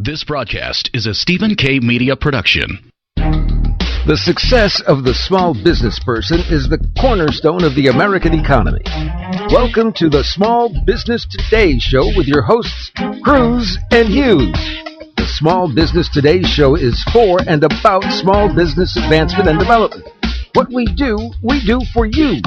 This broadcast is a Stephen K. Media production. The success of the small business person is the cornerstone of the American economy. Welcome to the Small Business Today Show with your hosts, Hughes and Hughes. The Small Business Today Show is for and about small business advancement and development. What we do for you.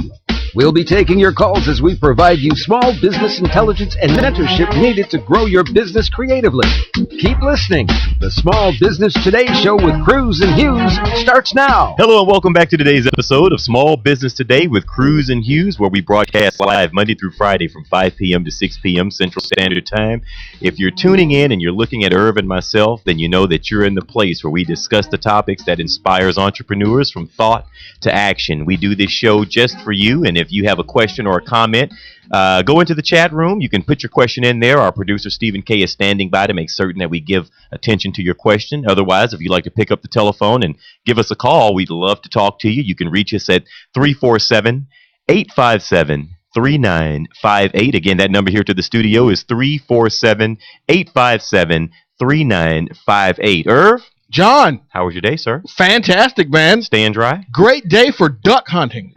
We'll be taking your calls as we provide you small business intelligence and mentorship needed to grow your business creatively. Keep listening. The Small Business Today Show with Cruz and Hughes starts now. Hello and welcome back to today's episode of Small Business Today with Cruz and Hughes, where we broadcast live Monday through Friday from 5 p.m. to 6 p.m. Central Standard Time. If you're tuning in and you're looking at Irv and myself, then you know that you're in the place where we discuss the topics that inspires entrepreneurs from thought to action. We do this show just for you, and if you have a question or a comment, go into the chat room. You can put your question in there. Our producer, Stephen K., is standing by to make certain that we give attention to your question. Otherwise, if you'd like to pick up the telephone and give us a call, we'd love to talk to you. You can reach us at 347-857-3958. Again, that number here to the studio is 347-857-3958. Irv? John. How was your day, sir? Fantastic, man. Staying dry? Great day for duck hunting.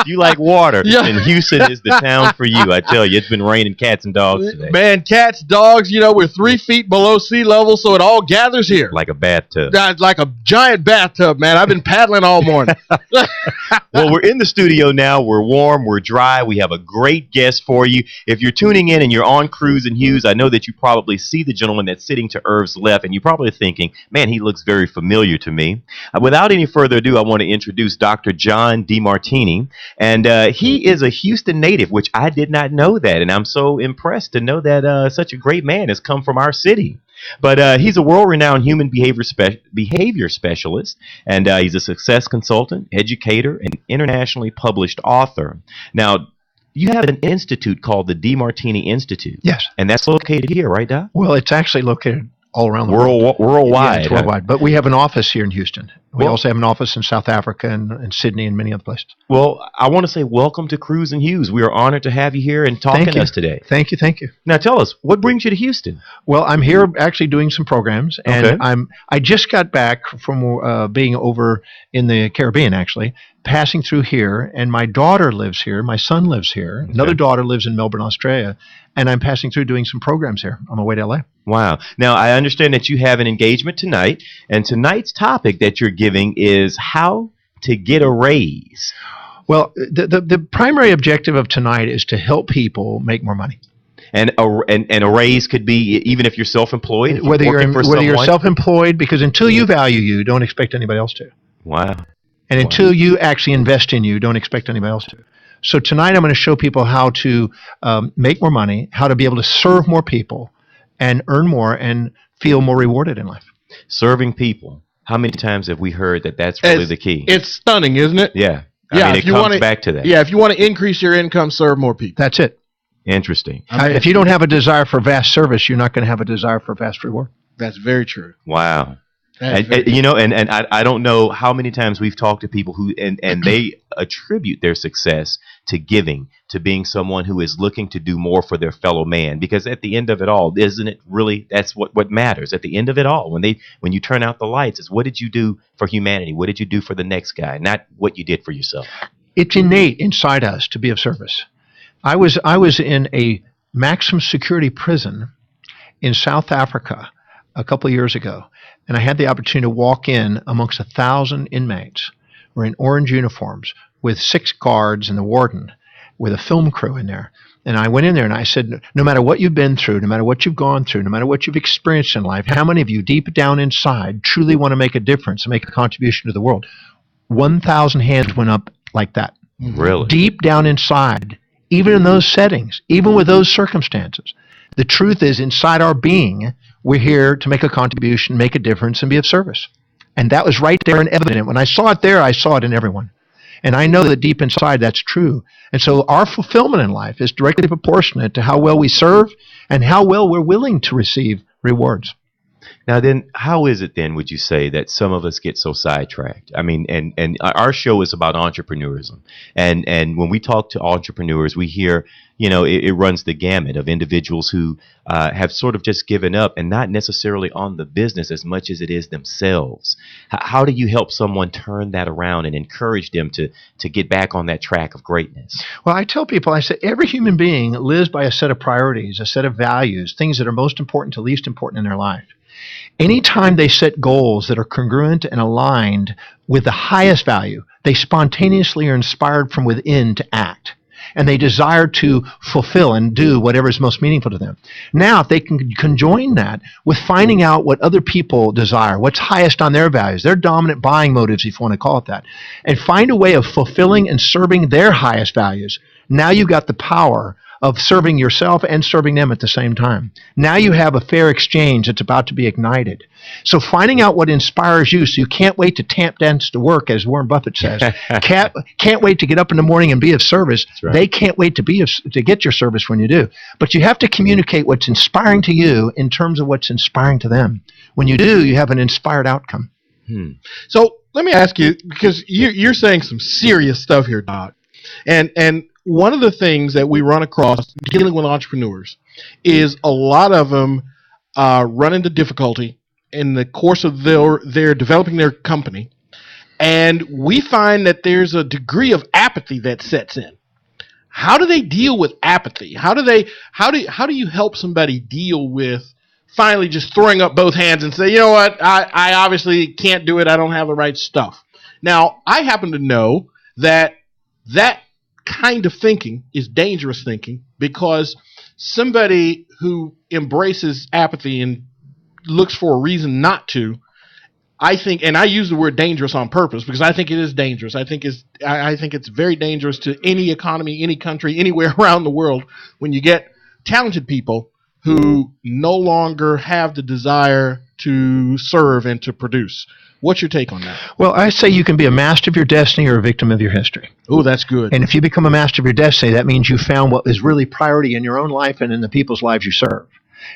You like water, Yeah. and Houston is the town for you. I tell you, it's been raining cats and dogs today. Man, cats, dogs, we're 3 feet below sea level, so it all gathers here. Like a bathtub. Like a giant bathtub, man. I've been paddling all morning. Well, we're in the studio now. We're warm. We're dry. We have a great guest for you. If you're tuning in and you're on Cruz and Hughes, I know that you probably see the gentleman that's sitting to Irv's left, and you're probably thinking, man, he looks very familiar to me. Without any further ado, I want to introduce Dr. John Dema, and he is a Houston native, which I did not know that, and I'm so impressed to know that such a great man has come from our city. But he's a world-renowned human behavior specialist, and he's a success consultant, educator, and internationally published author. Now, you have an institute called the DeMartini Institute. Yes. And that's located here, right, Doc? Well, it's actually located all around the world. Worldwide. Yeah, it's worldwide. But we have an office here in Houston. We Well, also have an office in South Africa and Sydney and many other places. Well, I want to say welcome to Cruz and Hughes. We are honored to have you here and talking to us today. Thank you. Now, tell us, what brings you to Houston? Well, I'm here actually doing some programs, and Okay. I just got back from being over in the Caribbean, actually, passing through here, and my daughter lives here, my son lives here, another daughter lives in Melbourne, Australia, and I'm passing through doing some programs here on my way to LA. Wow. Now, I understand that you have an engagement tonight, and tonight's topic that you're giving is how to get a raise. Well, the primary objective of tonight is to help people make more money. And a raise could be even if you're self-employed, if Whether working for you're someone. self-employed, because until you value you, don't expect anybody else to. Wow. And until you actually invest in you, don't expect anybody else to. So tonight I'm going to show people how to make more money, how to be able to serve more people and earn more and feel more rewarded in life. Serving people. How many times have we heard that that's really the key? It's stunning, isn't it? Yeah. Yeah, I mean, if it you comes wanna- back to that. Yeah, if you want to increase your income, serve more people. That's it. Interesting. If you don't have a desire for vast service, you're not going to have a desire for vast reward. That's very true. Wow. That is And, very and I don't know how many times we've talked to people who and they attribute their success to giving, to being someone who is looking to do more for their fellow man. Because at the end of it all, isn't it really that's what matters? At the end of it all, when you turn out the lights, it's what did you do for humanity? What did you do for the next guy? Not what you did for yourself. It's innate inside us to be of service. I was in a maximum security prison in South Africa a couple of years ago, and I had the opportunity to walk in amongst 1,000 inmates who were in orange uniforms with 6 guards and the warden with a film crew in there. And I went in there and I said, no matter what you've been through, no matter what you've gone through, no matter what you've experienced in life, how many of you deep down inside truly want to make a difference and make a contribution to the world? 1,000 hands went up like that. Really? Deep down inside, even in those settings, even with those circumstances, the truth is inside our being, we're here to make a contribution, make a difference, and be of service. And that was right there and evident. When I saw it there, I saw it in everyone. And I know that deep inside that's true. And so our fulfillment in life is directly proportionate to how well we serve and how well we're willing to receive rewards. Now then, how is it then, would you say, that some of us get so sidetracked? I mean, and our show is about entrepreneurism. And when we talk to entrepreneurs, we hear, it runs the gamut of individuals who have sort of just given up, and not necessarily on the business as much as it is themselves. How do you help someone turn that around and encourage them to get back on that track of greatness? Well, I tell people, I say every human being lives by a set of priorities, a set of values, things that are most important to least important in their life. Anytime they set goals that are congruent and aligned with the highest value, they spontaneously are inspired from within to act. And they desire to fulfill and do whatever is most meaningful to them. Now, if they can conjoin that with finding out what other people desire, what's highest on their values, their dominant buying motives, if you want to call it that, and find a way of fulfilling and serving their highest values, now you've got the power of serving yourself and serving them at the same time. Now you have a fair exchange that's about to be ignited. So finding out what inspires you, so you can't wait to tap dance to work, as Warren Buffett says. Can't wait to get up in the morning and be of service. Right. They can't wait to get your service when you do. But you have to communicate what's inspiring to you in terms of what's inspiring to them. When you do, you have an inspired outcome. So let me ask you, because you're saying some serious stuff here, Doc. And one of the things that we run across dealing with entrepreneurs is a lot of them run into difficulty in the course of their developing their company, and we find that there's a degree of apathy that sets in. How do they deal with apathy? How do you help somebody deal with finally just throwing up both hands and say, you know what, I obviously can't do it. I don't have the right stuff. Now, I happen to know that kind of thinking is dangerous thinking, because somebody who embraces apathy and looks for a reason not to, I think, and I use the word dangerous on purpose because I think it is dangerous. I think it's very dangerous to any economy, any country, anywhere around the world when you get talented people who no longer have the desire to serve and to produce. What's your take on that? Well, I say you can be a master of your destiny or a victim of your history. Oh, that's good. And if you become a master of your destiny, that means you found what is really priority in your own life and in the people's lives you serve.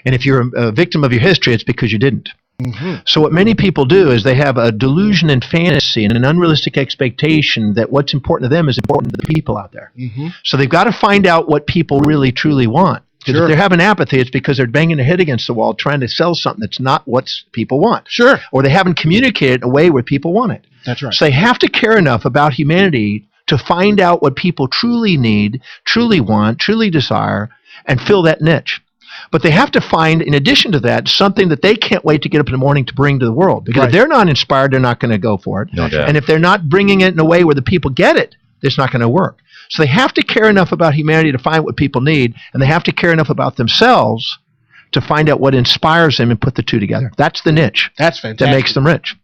And if you're a victim of your history, it's because you didn't. Mm-hmm. So what many people do is they have a delusion and fantasy and an unrealistic expectation that what's important to them is important to the people out there. Mm-hmm. So they've got to find out what people really, truly want. Because if they're having apathy, it's because they're banging their head against the wall trying to sell something that's not what people want. Sure. Or they haven't communicated in a way where people want it. That's right. So they have to care enough about humanity to find out what people truly need, truly want, truly desire, and fill that niche. But they have to find, in addition to that, something that they can't wait to get up in the morning to bring to the world. Because if they're not inspired, they're not going to go for it. No doubt. And if they're not bringing it in a way where the people get it, it's not going to work. So they have to care enough about humanity to find what people need, and they have to care enough about themselves to find out what inspires them and put the two together. That's the niche. That's fantastic. That makes them rich.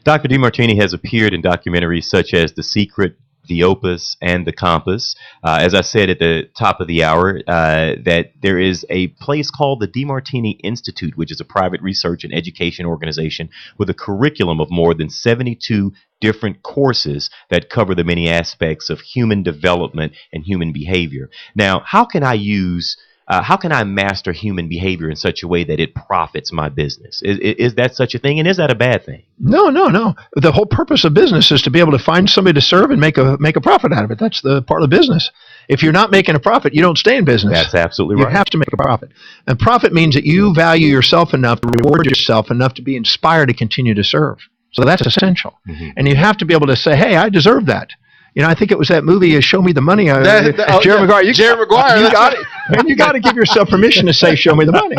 Dr. DeMartini has appeared in documentaries such as The Secret, The Opus, and The Compass. As I said at the top of the hour, that there is a place called the DeMartini Institute, which is a private research and education organization with a curriculum of more than 72 different courses that cover the many aspects of human development and human behavior. Now, how can I master human behavior in such a way that it profits my business? Is that such a thing, and is that a bad thing? No. The whole purpose of business is to be able to find somebody to serve and make a profit out of it. That's the part of the business. If you're not making a profit, you don't stay in business. That's absolutely right. You have to make a profit. And profit means that you value yourself enough to reward yourself enough to be inspired to continue to serve. So that's essential. Mm-hmm. And you have to be able to say, hey, I deserve that. I think it was that movie, Show Me the Money. Jerry Maguire. Jerry Maguire. You got it. And you got to give yourself permission to say, show me the money.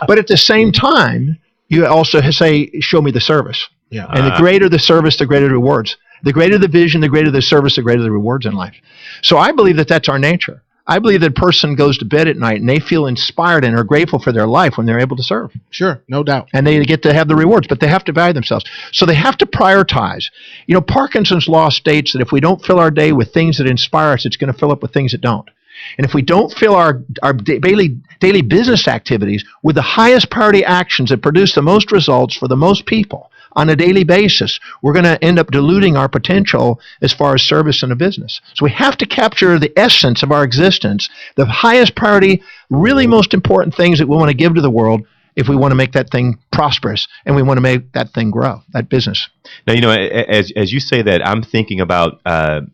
But at the same time, you also say, show me the service. Yeah. And the greater the service, the greater the rewards. The greater the vision, the greater the service, the greater the rewards in life. So I believe that that's our nature. I believe that a person goes to bed at night and they feel inspired and are grateful for their life when they're able to serve. Sure, no doubt. And they get to have the rewards, but they have to value themselves. So they have to prioritize. Parkinson's law states that if we don't fill our day with things that inspire us, it's going to fill up with things that don't. And if we don't fill our daily business activities with the highest priority actions that produce the most results for the most people on a daily basis, we're going to end up diluting our potential as far as service in a business. So we have to capture the essence of our existence, the highest priority, really most important things that we want to give to the world, if we want to make that thing prosperous and we want to make that thing grow, that business. Now, as you say that, I'm thinking about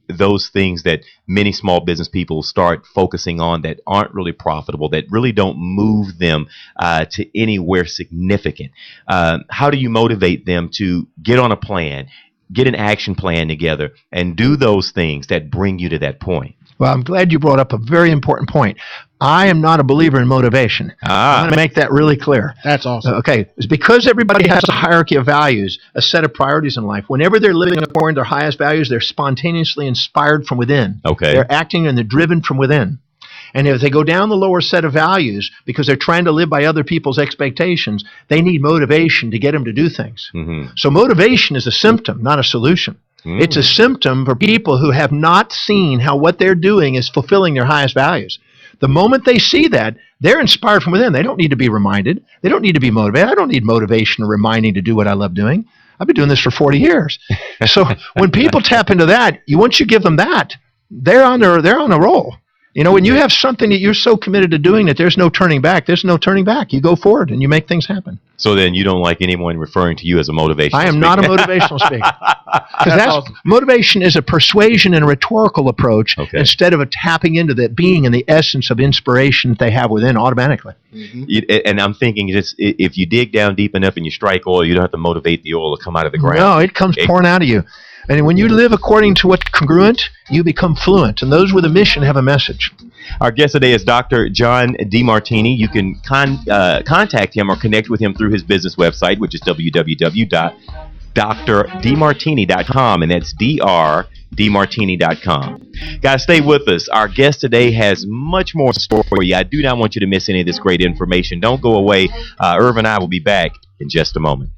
those things that many small business people start focusing on that aren't really profitable, that really don't move them to anywhere significant. How do you motivate them to get on a plan, get an action plan together, and do those things that bring you to that point? Well, I'm glad you brought up a very important point. I am not a believer in motivation. I'm going to make that really clear. That's awesome. Okay. It's because everybody has a hierarchy of values, a set of priorities in life. Whenever they're living according to their highest values, they're spontaneously inspired from within. Okay. They're acting and they're driven from within. And if they go down the lower set of values because they're trying to live by other people's expectations, they need motivation to get them to do things. Mm-hmm. So motivation is a symptom, not a solution. It's a symptom for people who have not seen how what they're doing is fulfilling their highest values. The moment they see that, they're inspired from within. They don't need to be reminded. They don't need to be motivated. I don't need motivation or reminding to do what I love doing. I've been doing this for 40 years. So when people tap into that, once you give them that, they're on a roll. You know, when you have something that you're so committed to doing that there's no turning back, there's no turning back. You go forward and you make things happen. So then you don't like anyone referring to you as a motivational speaker? I am not a motivational speaker. Because awesome. Motivation is a persuasion and rhetorical approach instead of a tapping into that being and the essence of inspiration that they have within automatically. Mm-hmm. And I'm thinking just if you dig down deep enough and you strike oil, you don't have to motivate the oil to come out of the ground. No, it comes pouring out of you. And when you live according to what's congruent, you become fluent. And those with a mission have a message. Our guest today is Dr. John Demartini. You can contact him or connect with him through his business website, which is www.drdemartini.com, and that's drdemartini.com. Guys, stay with us. Our guest today has much more for you. I do not want you to miss any of this great information. Don't go away. Irv and I will be back in just a moment.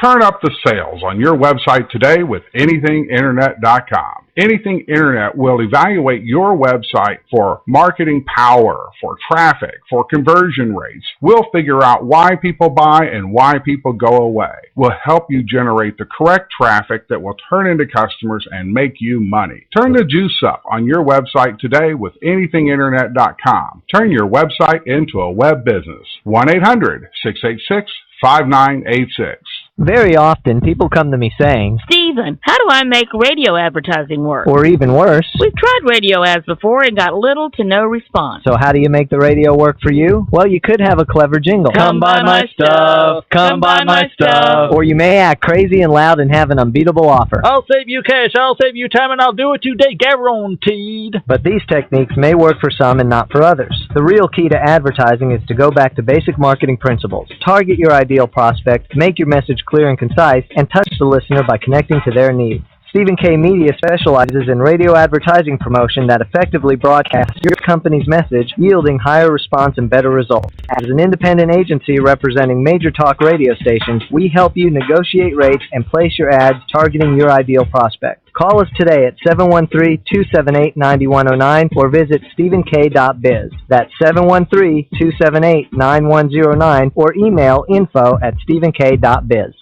Turn up the sales on your website today with anythinginternet.com. Anything Internet will evaluate your website for marketing power, for traffic, for conversion rates. We'll figure out why people buy and why people go away. We'll help you generate the correct traffic that will turn into customers and make you money. Turn the juice up on your website today with anythinginternet.com. Turn your website into a web business. 1-800-686-5986. Very often, people come to me saying, Stephen, how do I make radio advertising work? Or even worse, we've tried radio ads before and got little to no response. So how do you make the radio work for you? Well, you could have a clever jingle. Come buy my stuff. Come buy my stuff. Or you may act crazy and loud and have an unbeatable offer. I'll save you cash, I'll save you time, and I'll do it today, guaranteed. But these techniques may work for some and not for others. The real key to advertising is to go back to basic marketing principles. Target your ideal prospect, make your message clear and concise, and touch the listener by connecting to their needs. Stephen K. Media specializes in radio advertising promotion that effectively broadcasts your company's message, yielding higher response and better results. As an independent agency representing major talk radio stations, we help you negotiate rates and place your ads targeting your ideal prospect. Call us today at 713-278-9109 or visit stephenk.biz. That's 713-278-9109 or email info@stephenk.biz.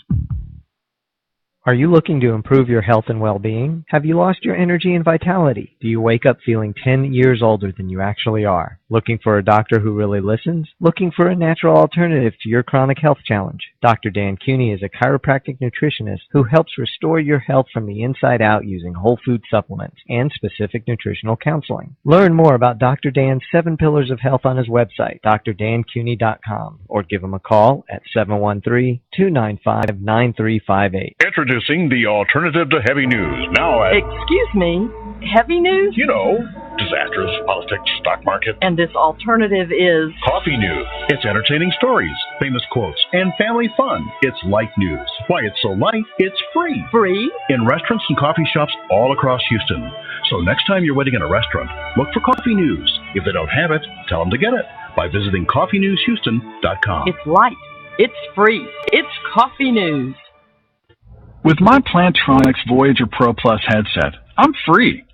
Are you looking to improve your health and well-being? Have you lost your energy and vitality? Do you wake up feeling 10 years older than you actually are? Looking for a doctor who really listens? Looking for a natural alternative to your chronic health challenge? Dr. Dan Cuny is a chiropractic nutritionist who helps restore your health from the inside out using whole food supplements and specific nutritional counseling. Learn more about Dr. Dan's 7 Pillars of Health on his website, drdancuny.com, or give him a call at 713-295-9358. Introducing the alternative to heavy news. Now at... Excuse me, heavy news? You know, disasters, politics, stock market. And this alternative is... Coffee news. It's entertaining stories, famous quotes, and family fun. It's light news. Why it's so light, it's free. Free? In restaurants and coffee shops all across Houston. So next time you're waiting in a restaurant, look for coffee news. If they don't have it, tell them to get it by visiting coffeenewshouston.com. It's light. It's free. It's coffee news. With my Plantronics Voyager Pro Plus headset, I'm free.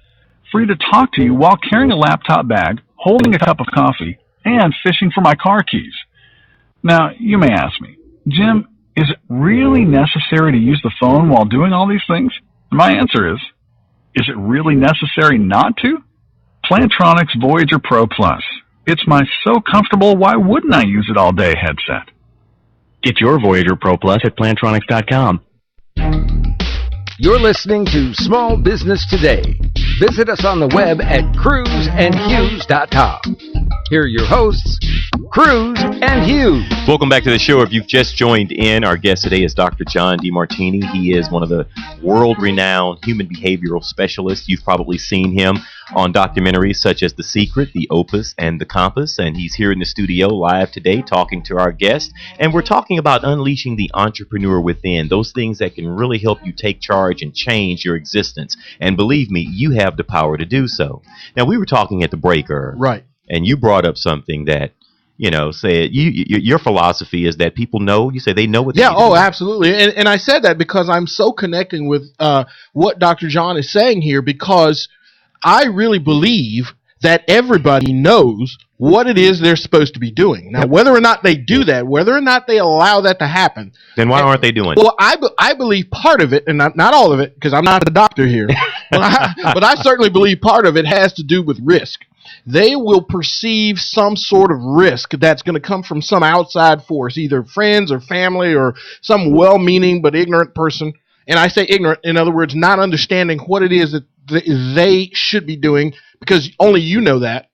Free to talk to you while carrying a laptop bag, holding a cup of coffee, and fishing for my car keys. Now, you may ask me, Jim, is it really necessary to use the phone while doing all these things? And my answer is, Is it really necessary not to? Plantronics Voyager Pro Plus. It's my so comfortable, why wouldn't I use it all day headset. Get your Voyager Pro Plus at Plantronics.com. You're listening to Small Business Today. Visit us on the web at cruiseandhughes.com. Here are your hosts, Cruz and Hughes. Welcome back to the show. If you've just joined in, our guest today is Dr. John DeMartini. He is one of the world-renowned human behavioral specialists. You've probably seen him on documentaries such as The Secret, The Opus, and The Compass. And he's here in the studio live today talking to our guest. And we're talking about unleashing the entrepreneur within, those things that can really help you take charge and change your existence. And believe me, you have the power to do so. Now, we were talking at the break, right? And you brought up something that, said your philosophy is that people know. You say they know what. Yeah. Oh, absolutely. And I said that because I'm so connecting with what Dr. John is saying here, because I really believe that everybody knows what it is they're supposed to be doing. Now, whether or not they do that, whether or not they allow that to happen, then why aren't they doing it? Well, I believe part of it, and not all of it, because I'm not a doctor here, but I certainly believe part of it has to do with risk. They will perceive some sort of risk that's going to come from some outside force, either friends or family or some well-meaning but ignorant person. And I say ignorant, in other words, not understanding what it is that they should be doing, because only you know that.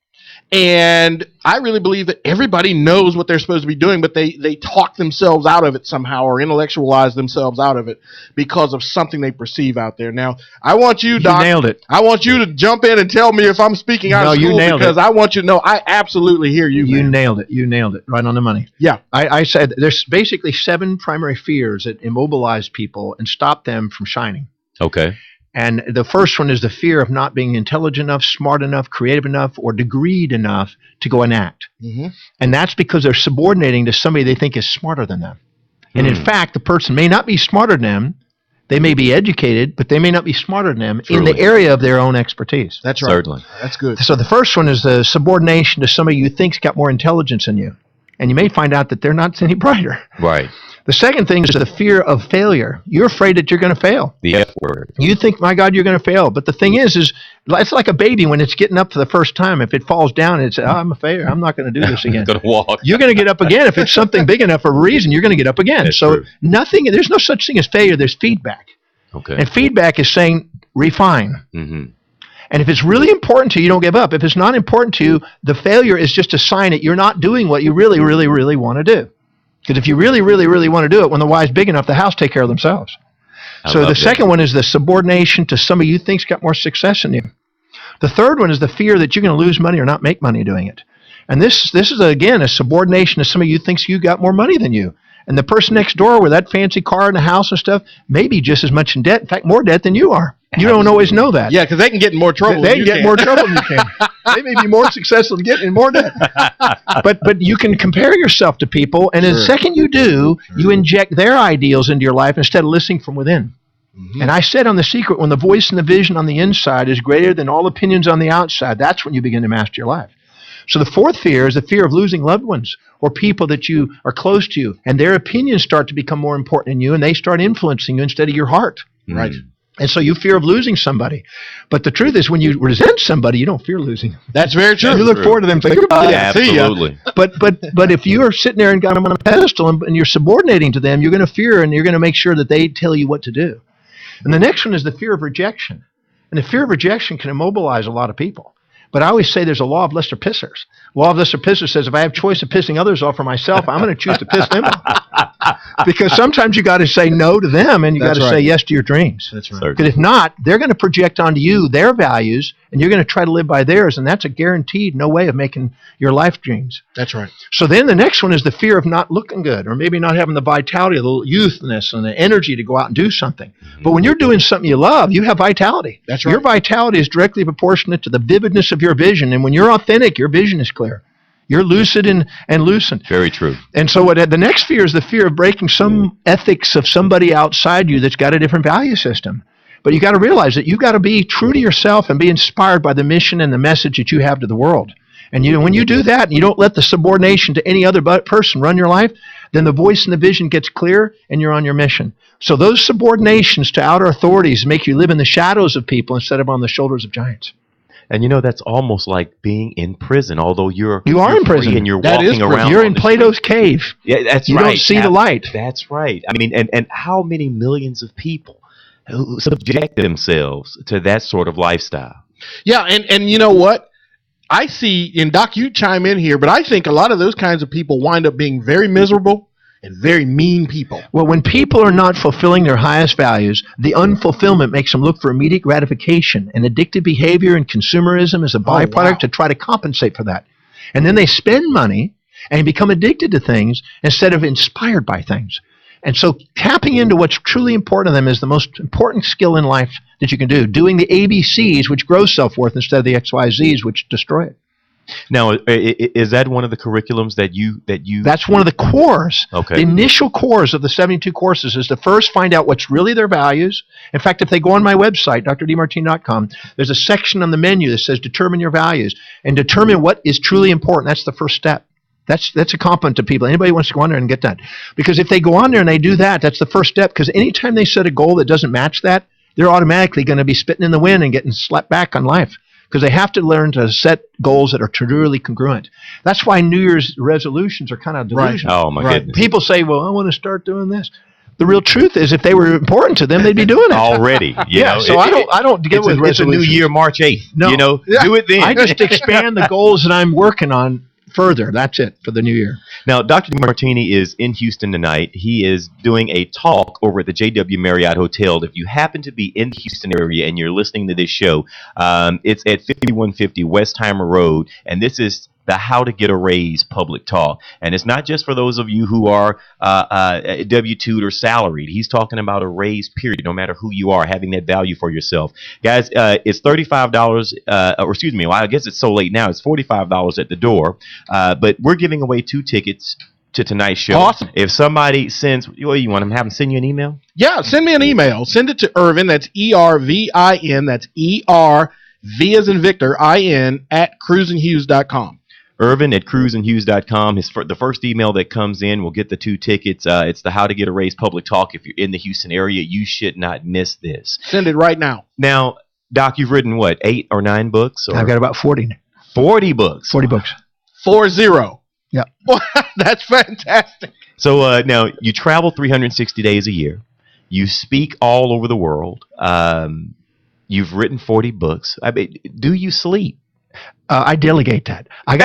And I really believe that everybody knows what they're supposed to be doing, but they talk themselves out of it somehow, or intellectualize themselves out of it because of something they perceive out there. Now, I want you, Doc. You nailed it. I want you to jump in and tell me if I'm speaking out of school, because I want you to know I absolutely hear you. You nailed it. You nailed it. Right on the money. Yeah. I said there's basically 7 primary fears that immobilize people and stop them from shining. Okay. And the first one is the fear of not being intelligent enough, smart enough, creative enough, or degreed enough to go and act. Mm-hmm. And that's because they're subordinating to somebody they think is smarter than them. And in fact, the person may not be smarter than them. They may be educated, but they may not be smarter than them in the area of their own expertise. That's right. Certainly. That's good. So the first one is the subordination to somebody you think's got more intelligence than you. And you may find out that they're not any brighter. Right. The second thing is the fear of failure. You're afraid that you're going to fail. The F word. You think, my God, you're going to fail. But the thing is it's like a baby when it's getting up for the first time. If it falls down, it's, I'm a failure. I'm not going to do this again. Going to walk. You're going to get up again. If it's something big enough for a reason, you're going to get up again. That's so true. There's no such thing as failure. There's feedback. Okay. And feedback is saying, refine. Mm-hmm. And if it's really important to you, don't give up. If it's not important to you, the failure is just a sign that you're not doing what you really, really, really want to do. Because if you really, really, really want to do it, when the Y's big enough, the house take care of themselves. So the second one is the subordination to somebody you think's got more success than you. The third one is the fear that you're going to lose money or not make money doing it. And this is, again, a subordination to somebody you thinks you got more money than you. And the person next door with that fancy car and a house and stuff may be just as much in debt, in fact, more debt than you are. You don't always know that. Yeah, because they can get in more trouble. They can get more trouble than you can. They may be more successful in getting in more debt. But you can compare yourself to people, and the second you do, you inject their ideals into your life instead of listening from within. Mm-hmm. And I said on The Secret, when the voice and the vision on the inside is greater than all opinions on the outside, that's when you begin to master your life. So the fourth fear is the fear of losing loved ones or people that you are close to you, and their opinions start to become more important than you, and they start influencing you instead of your heart. Right. And so you fear of losing somebody. But the truth is, when you resent somebody, you don't fear losing them. That's very true. You look forward to them saying, goodbye. Yeah, absolutely. But if you are sitting there and got them on a pedestal and you're subordinating to them, you're going to fear, and you're going to make sure that they tell you what to do. And the next one is the fear of rejection. And the fear of rejection can immobilize a lot of people. But I always say there's a law of lesser pissers. Law of lesser pissers says if I have choice of pissing others off for myself, I'm going to choose to piss them off. Because sometimes you got to say no to them, and you got to say yes to your dreams. That's right. Because if not, they're going to project onto you their values, and you're going to try to live by theirs, and that's a guaranteed no way of making your life dreams. That's right. So then the next one is the fear of not looking good, or maybe not having the vitality, the youthness, and the energy to go out and do something. But when you're doing something you love, you have vitality. That's right. Your vitality is directly proportionate to the vividness of your vision, and when you're authentic, your vision is clear. You're lucid and lucid. Very true. And so the next fear is the fear of breaking some ethics of somebody outside you that's got a different value system. But you got to realize that you got to be true to yourself and be inspired by the mission and the message that you have to the world. And when you do that, and you don't let the subordination to any other person run your life, then the voice and the vision gets clear, and you're on your mission. So those subordinations to outer authorities make you live in the shadows of people instead of on the shoulders of giants. And that's almost like being in prison, although you're in prison and you're walking around. You're in Plato's cave. Yeah, that's right. You don't see the light. That's right. I mean, and how many millions of people who subject themselves to that sort of lifestyle? Yeah, and you know what? I see, and Doc, you chime in here, but I think a lot of those kinds of people wind up being very miserable and very mean people. Well, when people are not fulfilling their highest values, the unfulfillment makes them look for immediate gratification, and addictive behavior and consumerism is a byproduct to try to compensate for that. And then they spend money and become addicted to things instead of inspired by things. And so tapping into what's truly important to them is the most important skill in life that you can do. Doing the ABCs, which grow self-worth, instead of the XYZs, which destroy it. Now, is that one of the curriculums that you? That's one of the cores. Okay. The initial cores of the 72 courses is to first find out what's really their values. In fact, if they go on my website, drdemartine.com, there's a section on the menu that says determine your values and determine what is truly important. That's the first step. That's a compliment to people. Anybody wants to go on there and get that. Because if they go on there and they do that, that's the first step. Because anytime they set a goal that doesn't match that, they're automatically going to be spitting in the wind and getting slapped back on life. Because they have to learn to set goals that are truly congruent. That's why New Year's resolutions are kind of delusional. Right. Oh, my goodness. People say, well, I want to start doing this. The real truth is if they were important to them, they'd be doing it. Already. So I don't get with resolutions. It's a new year, March 8th. No. Do it then. I just expand the goals that I'm working on further. That's it for the new year. Now, Dr. Martini is in Houston tonight. He is doing a talk over at the JW Marriott Hotel. If you happen to be in the Houston area and you're listening to this show, it's at 5150 Westheimer Road, and this is the How to Get a Raise public talk. And it's not just for those of you who are W-2'd or salaried. He's talking about a raise, period, no matter who you are, having that value for yourself. Guys, it's $35, or excuse me, well, I guess it's so late now, it's $45 at the door. But we're giving away 2 tickets to tonight's show. Awesome. If somebody sends, you want them to have them send you an email? Yeah, send me an email. Send it to Irvin, that's E-R-V-I-N, that's E-R-V as in Victor, I-N, at cruisinghughes.com. Irvin at cruisinghughes.com. The first email that comes in will get the 2 tickets. It's the How to Get a Raise public talk. If you're in the Houston area, you should not miss this. Send it right now. Now, Doc, you've written, what, 8 or 9 books? Or? I've got about 40. 40 books. 40 books. 40. Yeah. That's fantastic. So now, you travel 360 days a year. You speak all over the world. You've written 40 books. I mean, do you sleep? I delegate that. I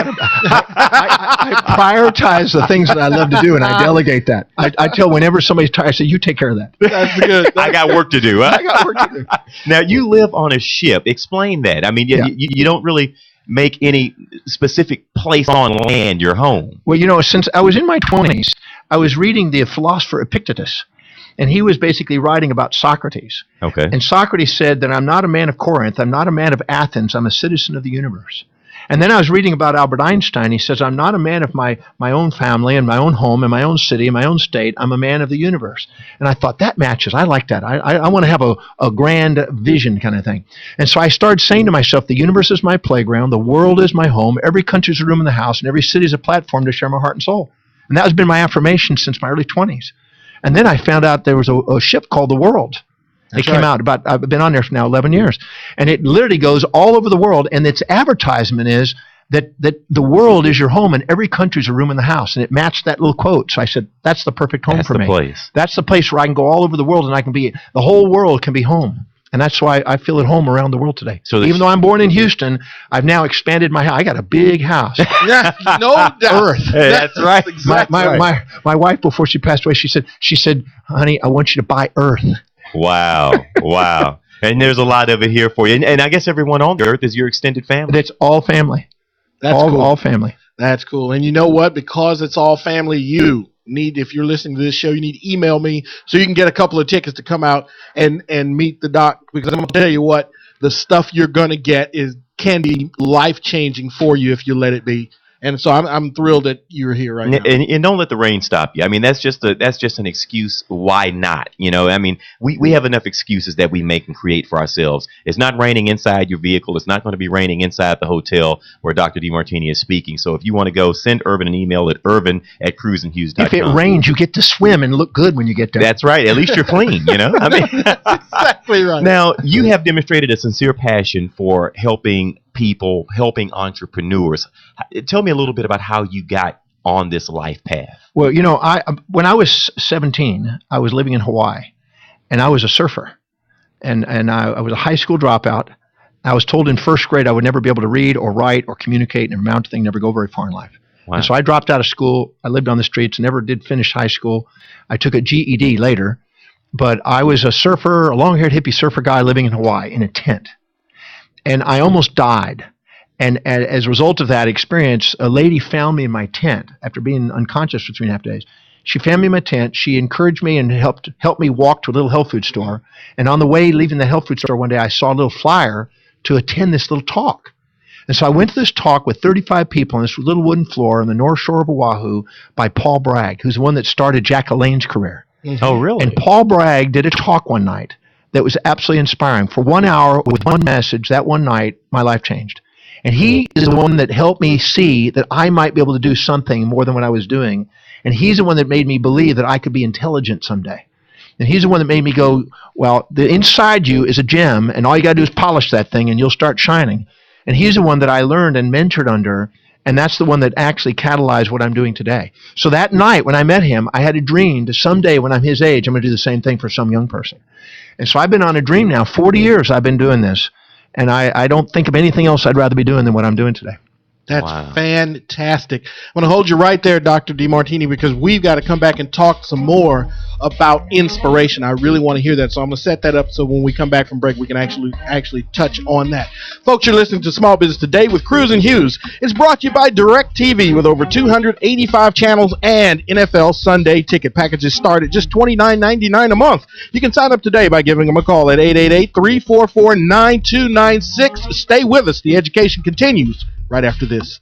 prioritize the things that I love to do, and I delegate that. I tell whenever somebody's tired, I say, you take care of that. That's good. I got work to do. Huh? I got work to do. Now, you live on a ship. Explain that. I mean, you don't really make any specific place on land your home. Well, since I was in my 20s, I was reading the philosopher Epictetus. And he was basically writing about Socrates. Okay. And Socrates said that I'm not a man of Corinth, I'm not a man of Athens, I'm a citizen of the universe. And then I was reading about Albert Einstein. He says, I'm not a man of my own family and my own home and my own city and my own state. I'm a man of the universe. And I thought, that matches. I like that. I want to have a grand vision kind of thing. And so I started saying to myself, the universe is my playground, the world is my home, every country's a room in the house, and every city is a platform to share my heart and soul. And that has been my affirmation since my early 20s. And then I found out there was a ship called the World. It came out I've been on there for now 11 years. And it literally goes all over the world. And its advertisement is that the world is your home and every country's a room in the house. And it matched that little quote. So I said, that's the perfect home for me. That's the place where I can go all over the world and the whole world can be home. And that's why I feel at home around the world today. So even though I'm born in Houston, I've now expanded my house. I got a big house. No doubt. Earth. Hey, that's right. Exactly my wife, before she passed away, she said, honey, I want you to buy Earth. Wow. Wow. And there's a lot of it here for you. And I guess everyone on the Earth is your extended family. It's all family. That's cool. All family. That's cool. And you know what? Because it's all family, if you're listening to this show, you need to email me so you can get a couple of tickets to come out and meet the doc. Because I'm going to tell you what, the stuff you're going to get can be life-changing for you if you let it be. And so I'm thrilled that you're here right now. And don't let the rain stop you. I mean, that's just an excuse. Why not? I mean, we have enough excuses that we make and create for ourselves. It's not raining inside your vehicle. It's not going to be raining inside the hotel where Dr. DeMartini is speaking. So if you want to go, send Irvin an email at irvin@cruiseandhughes.com. If it rains, you get to swim and look good when you get there. That's right. At least you're clean, I mean, That's exactly right. Now, you have demonstrated a sincere passion for helping people, helping entrepreneurs. Tell me a little bit about how you got on this life path. Well, when I was 17, I was living in Hawaii, and I was a surfer, and I was a high school dropout. I was told in first grade I would never be able to read or write or communicate and amount to thing, never go very far in life. Wow. And so I dropped out of school. I lived on the streets, never did finish high school. I took a GED later, but I was a surfer, a long-haired hippie surfer guy living in Hawaii in a tent. And I almost died. And as a result of that experience, a lady found me in my tent after being unconscious for 3.5 days. She found me in my tent. She encouraged me and helped me walk to a little health food store. And on the way leaving the health food store one day, I saw a little flyer to attend this little talk. And so I went to this talk with 35 people on this little wooden floor on the North Shore of Oahu by Paul Bragg, who's the one that started Jack LaLanne's career. Mm-hmm. Oh, really? And Paul Bragg did a talk one night that was absolutely inspiring. For 1 hour with one message, that one night, my life changed. And he is the one that helped me see that I might be able to do something more than what I was doing. And he's the one that made me believe that I could be intelligent someday. And he's the one that made me go, well, the inside you is a gem, and all you got to do is polish that thing, and you'll start shining. And he's the one that I learned and mentored under, and that's the one that actually catalyzed what I'm doing today. So that night when I met him, I had a dream that someday when I'm his age, I'm going to do the same thing for some young person. And so I've been on a dream now. 40 years I've been doing this. And I don't think of anything else I'd rather be doing than what I'm doing today. That's fantastic. I'm going to hold you right there, Dr. DeMartini, because we've got to come back and talk some more about inspiration. I really want to hear that, so I'm going to set that up so when we come back from break, we can actually touch on that. Folks, you're listening to Small Business Today with Cruz and Hughes. It's brought to you by DirecTV with over 285 channels and NFL Sunday ticket packages start at just $29.99 a month. You can sign up today by giving them a call at 888-344-9296. Stay with us. The education continues right after this.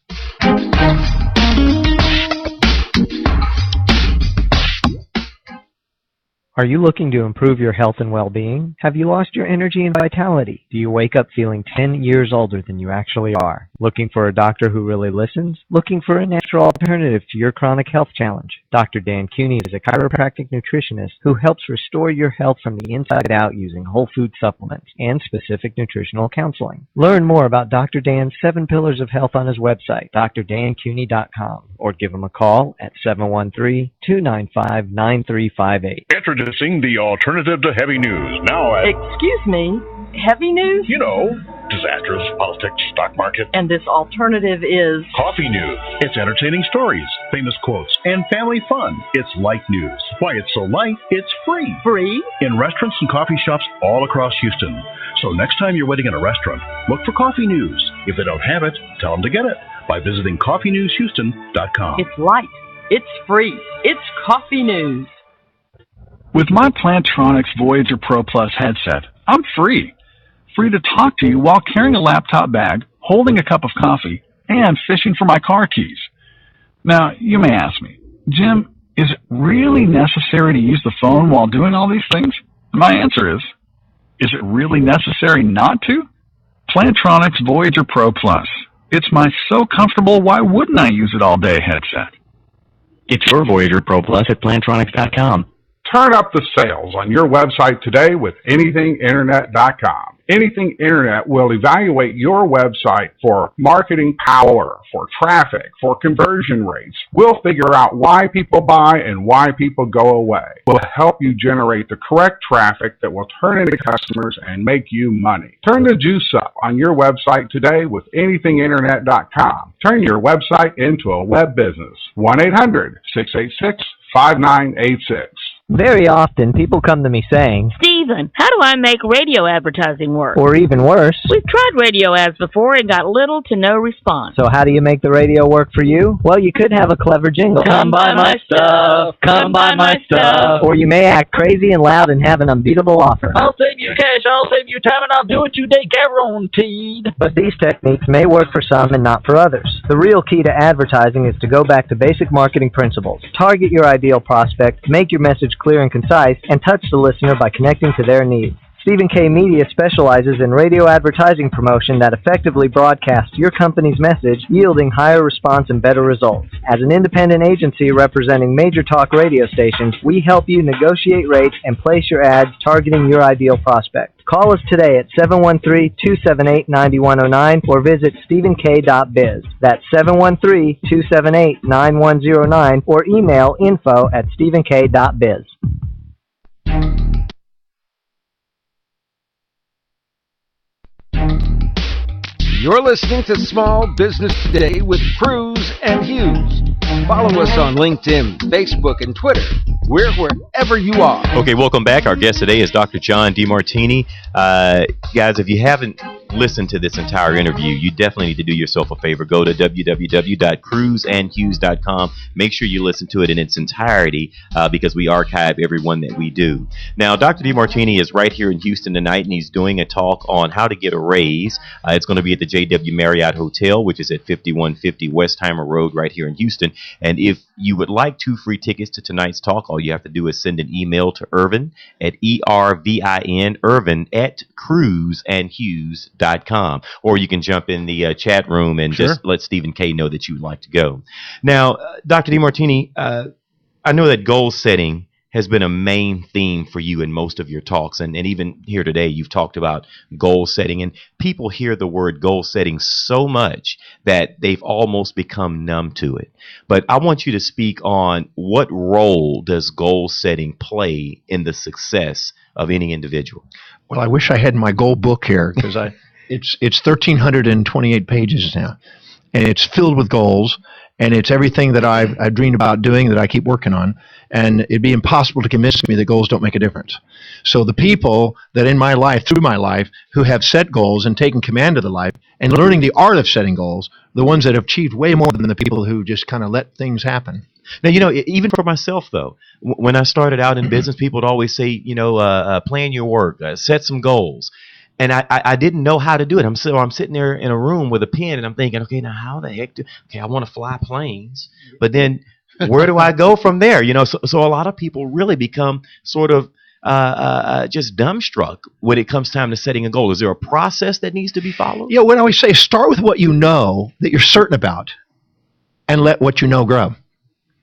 Are you looking to improve your health and well-being? Have you lost your energy and vitality? Do you wake up feeling 10 years older than you actually are? Looking for a doctor who really listens? Looking for a natural alternative to your chronic health challenge? Dr. Dan Cooney is a chiropractic nutritionist who helps restore your health from the inside out using whole food supplements and specific nutritional counseling. Learn more about Dr. Dan's 7 Pillars of Health on his website, drdancooney.com, or give him a call at 713-295-9358. Introducing the alternative to heavy news. Now at... Excuse me, heavy news? You know, disasters, politics, stock market. And this alternative is... Coffee news. It's entertaining stories, famous quotes, and family fun. It's light news. Why it's so light, it's free. Free? In restaurants and coffee shops all across Houston. So next time you're waiting in a restaurant, look for coffee news. If they don't have it, tell them to get it by visiting coffeenewshouston.com. It's light. It's free. It's coffee news. With my Plantronics Voyager Pro Plus headset, I'm free. Free to talk to you while carrying a laptop bag, holding a cup of coffee, and fishing for my car keys. Now, you may ask me, Jim, is it really necessary to use the phone while doing all these things? My answer is it really necessary not to? Plantronics Voyager Pro Plus. It's my so comfortable, why wouldn't I use it all day headset. Get your Voyager Pro Plus at Plantronics.com. Turn up the sales on your website today with anythinginternet.com. Anything Internet will evaluate your website for marketing power, for traffic, for conversion rates. We'll figure out why people buy and why people go away. We'll help you generate the correct traffic that will turn into customers and make you money. Turn the juice up on your website today with anythinginternet.com. Turn your website into a web business. 1-800-686-5986. Very often, people come to me saying, Stephen, how do I make radio advertising work? or even worse, We've tried radio ads before and got little to no response. so how do you make the radio work for you? Well, you could have a clever jingle. Come buy my stuff. Come buy my stuff. Or you may act crazy and loud and have an unbeatable offer. I'll save you cash, I'll save you time, and I'll do it today, guaranteed. But these techniques may work for some and not for others. The real key to advertising is to go back to basic marketing principles. Target your ideal prospect, make your message clear and concise, and touch the listener by connecting to their needs. Stephen K. Media specializes in radio advertising promotion that effectively broadcasts your company's message, yielding higher response and better results. As an independent agency representing major talk radio stations, we help you negotiate rates and place your ads targeting your ideal prospect. Call us today at 713-278-9109 or visit stephenk.biz. That's 713-278-9109 or email info@stephenk.biz. You're listening to Small Business Today with Cruz and Hughes. Follow us on LinkedIn, Facebook, and Twitter. We're wherever you are. Okay, welcome back. Our guest today is Dr. John DeMartini. Guys, if you haven't listened to this entire interview, you definitely need to do yourself a favor. Go to www.cruzandhughes.com. Make sure you listen to it in its entirety because we archive every one that we do. Now, Dr. DeMartini is right here in Houston tonight, and he's doing a talk on how to get a raise. It's going to be at the JW Marriott Hotel, which is at 5150 Westheimer Road right here in Houston. And if you would like 2 free tickets to tonight's talk, all you have to do is send an email to Irvin at ERVIN, Irvin at cruzandhughes.com. Or you can jump in the chat room and just let Stephen K. know that you would like to go. Now, Dr. DeMartini, I know that goal setting has been a main theme for you in most of your talks. And even here today, you've talked about goal setting. And people hear the word goal setting so much that they've almost become numb to it. But I want you to speak on what role does goal setting play in the success of any individual? Well, I wish I had my goal book here because it's 1,328 pages now. And it's filled with goals. And it's everything that I've dreamed about doing that I keep working on. And it'd be impossible to convince me that goals don't make a difference. So the people that in my life, through my life, who have set goals and taken command of the life and learning the art of setting goals, the ones that have achieved way more than the people who just kind of let things happen. Now, you know, even for myself, though, when I started out in business, people would always say, you know, plan your work, set some goals. And I didn't know how to do it. I'm sitting there in a room with a pen, and I'm thinking, okay, now how the heck I want to fly planes, but then where do I go from there? You know, so a lot of people really become sort of just dumbstruck when it comes time to setting a goal. Is there a process that needs to be followed? Yeah, what I always say, start with what you know that you're certain about, and let what you know grow.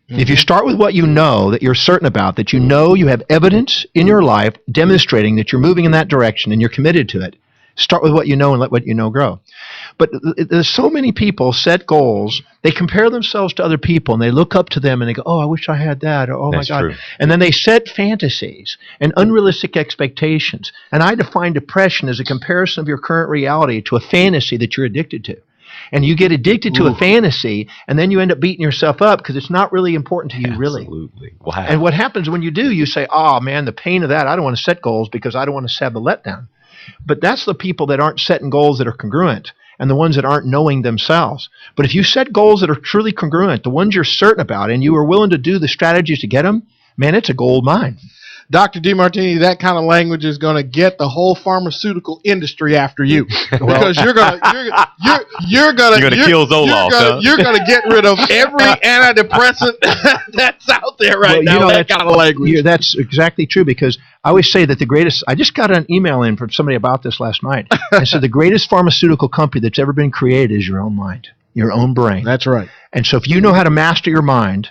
Mm-hmm. If you start with what you know that you're certain about, that you know you have evidence in your life demonstrating that you're moving in that direction and you're committed to it, start with what you know and let what you know grow. But there's so many people set goals, they compare themselves to other people and they look up to them and they go, oh, I wish I had that, or oh That's my God. True. And then they set fantasies and unrealistic expectations. And I define depression as a comparison of your current reality to a fantasy that you're addicted to. And you get addicted to a fantasy, and then you end up beating yourself up because it's not really important to you, really. Absolutely. Wow. And what happens when you do, you say, oh, man, the pain of that, I don't want to set goals because I don't want to have the letdown. But that's the people that aren't setting goals that are congruent and the ones that aren't knowing themselves. But if you set goals that are truly congruent, the ones you're certain about, and you are willing to do the strategies to get them, man, it's a gold mine. Dr. DeMartini, that kind of language is going to get the whole pharmaceutical industry after you because you're going to kill Zoloft. You're going to get rid of every antidepressant that's out there right now. You know, that kind of language. Yeah, that's exactly true because I always say that the greatest. I just got an email in from somebody about this last night. And said the greatest pharmaceutical company that's ever been created is your own mind, your own brain. That's right. And so if you know how to master your mind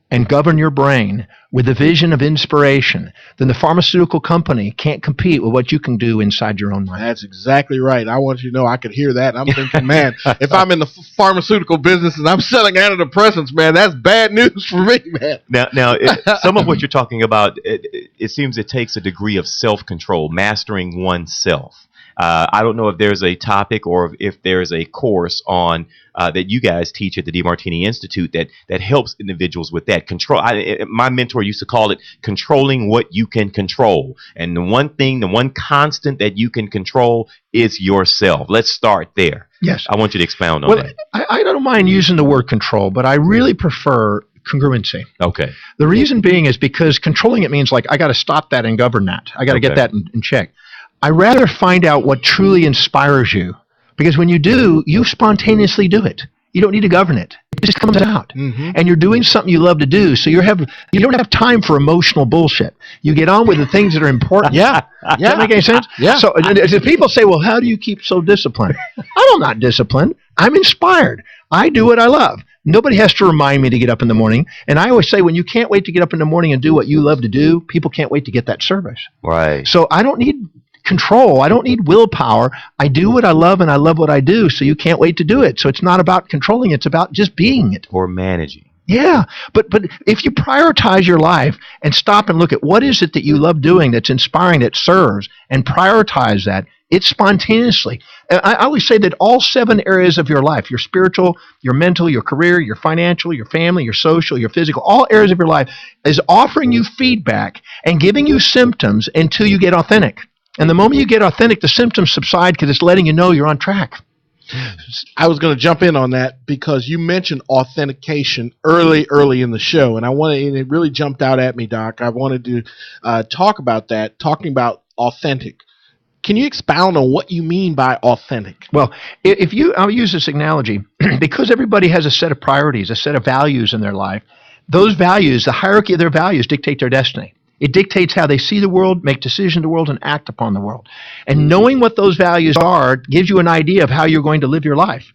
and govern your brain with the vision of inspiration, then the pharmaceutical company can't compete with what you can do inside your own mind. That's exactly right. I want you to know I could hear that. And I'm thinking, man, if I'm in the pharmaceutical business and I'm selling antidepressants, man, that's bad news for me, man. Now, some of what you're talking about, it seems it takes a degree of self-control, mastering oneself. I don't know if there's a topic or if there's a course on that you guys teach at the DeMartini Institute that helps individuals with that control. My mentor used to call it controlling what you can control. And the one constant that you can control is yourself. Let's start there. Yes. I want you to expound on that. I don't mind using the word control, but I really prefer congruency. Okay. The reason being is because controlling it means like I got to stop that and govern that. I got to get that in check. I rather find out what truly inspires you, because when you do, you spontaneously do it. You don't need to govern it. It just comes out. And you're doing something you love to do, so you don't have time for emotional bullshit. You get on with the things that are important. Does that make any sense? So people say, well, how do you keep so disciplined? I'm not disciplined. I'm inspired. I do what I love. Nobody has to remind me to get up in the morning. And I always say, when you can't wait to get up in the morning and do what you love to do, people can't wait to get that service. Right. So I don't need control. I don't need willpower. I do what I love, and I love what I do, so you can't wait to do it. So it's not about controlling. It's about just being it. Or managing. Yeah. But if you prioritize your life and stop and look at what is it that you love doing that's inspiring, that serves, and prioritize that, it's spontaneously. I always say that all 7 areas of your life, your spiritual, your mental, your career, your financial, your family, your social, your physical, all areas of your life is offering you feedback and giving you symptoms until you get authentic. And the moment you get authentic, the symptoms subside because it's letting you know you're on track. I was going to jump in on that because you mentioned authentication early in the show, and and it really jumped out at me, Doc. I wanted to talk about that, talking about authentic. Can you expound on what you mean by authentic? Well, I'll use this analogy because everybody has a set of priorities, a set of values in their life. Those values, the hierarchy of their values, dictate their destiny. It dictates how they see the world, make decisions in the world, and act upon the world. And knowing what those values are gives you an idea of how you're going to live your life.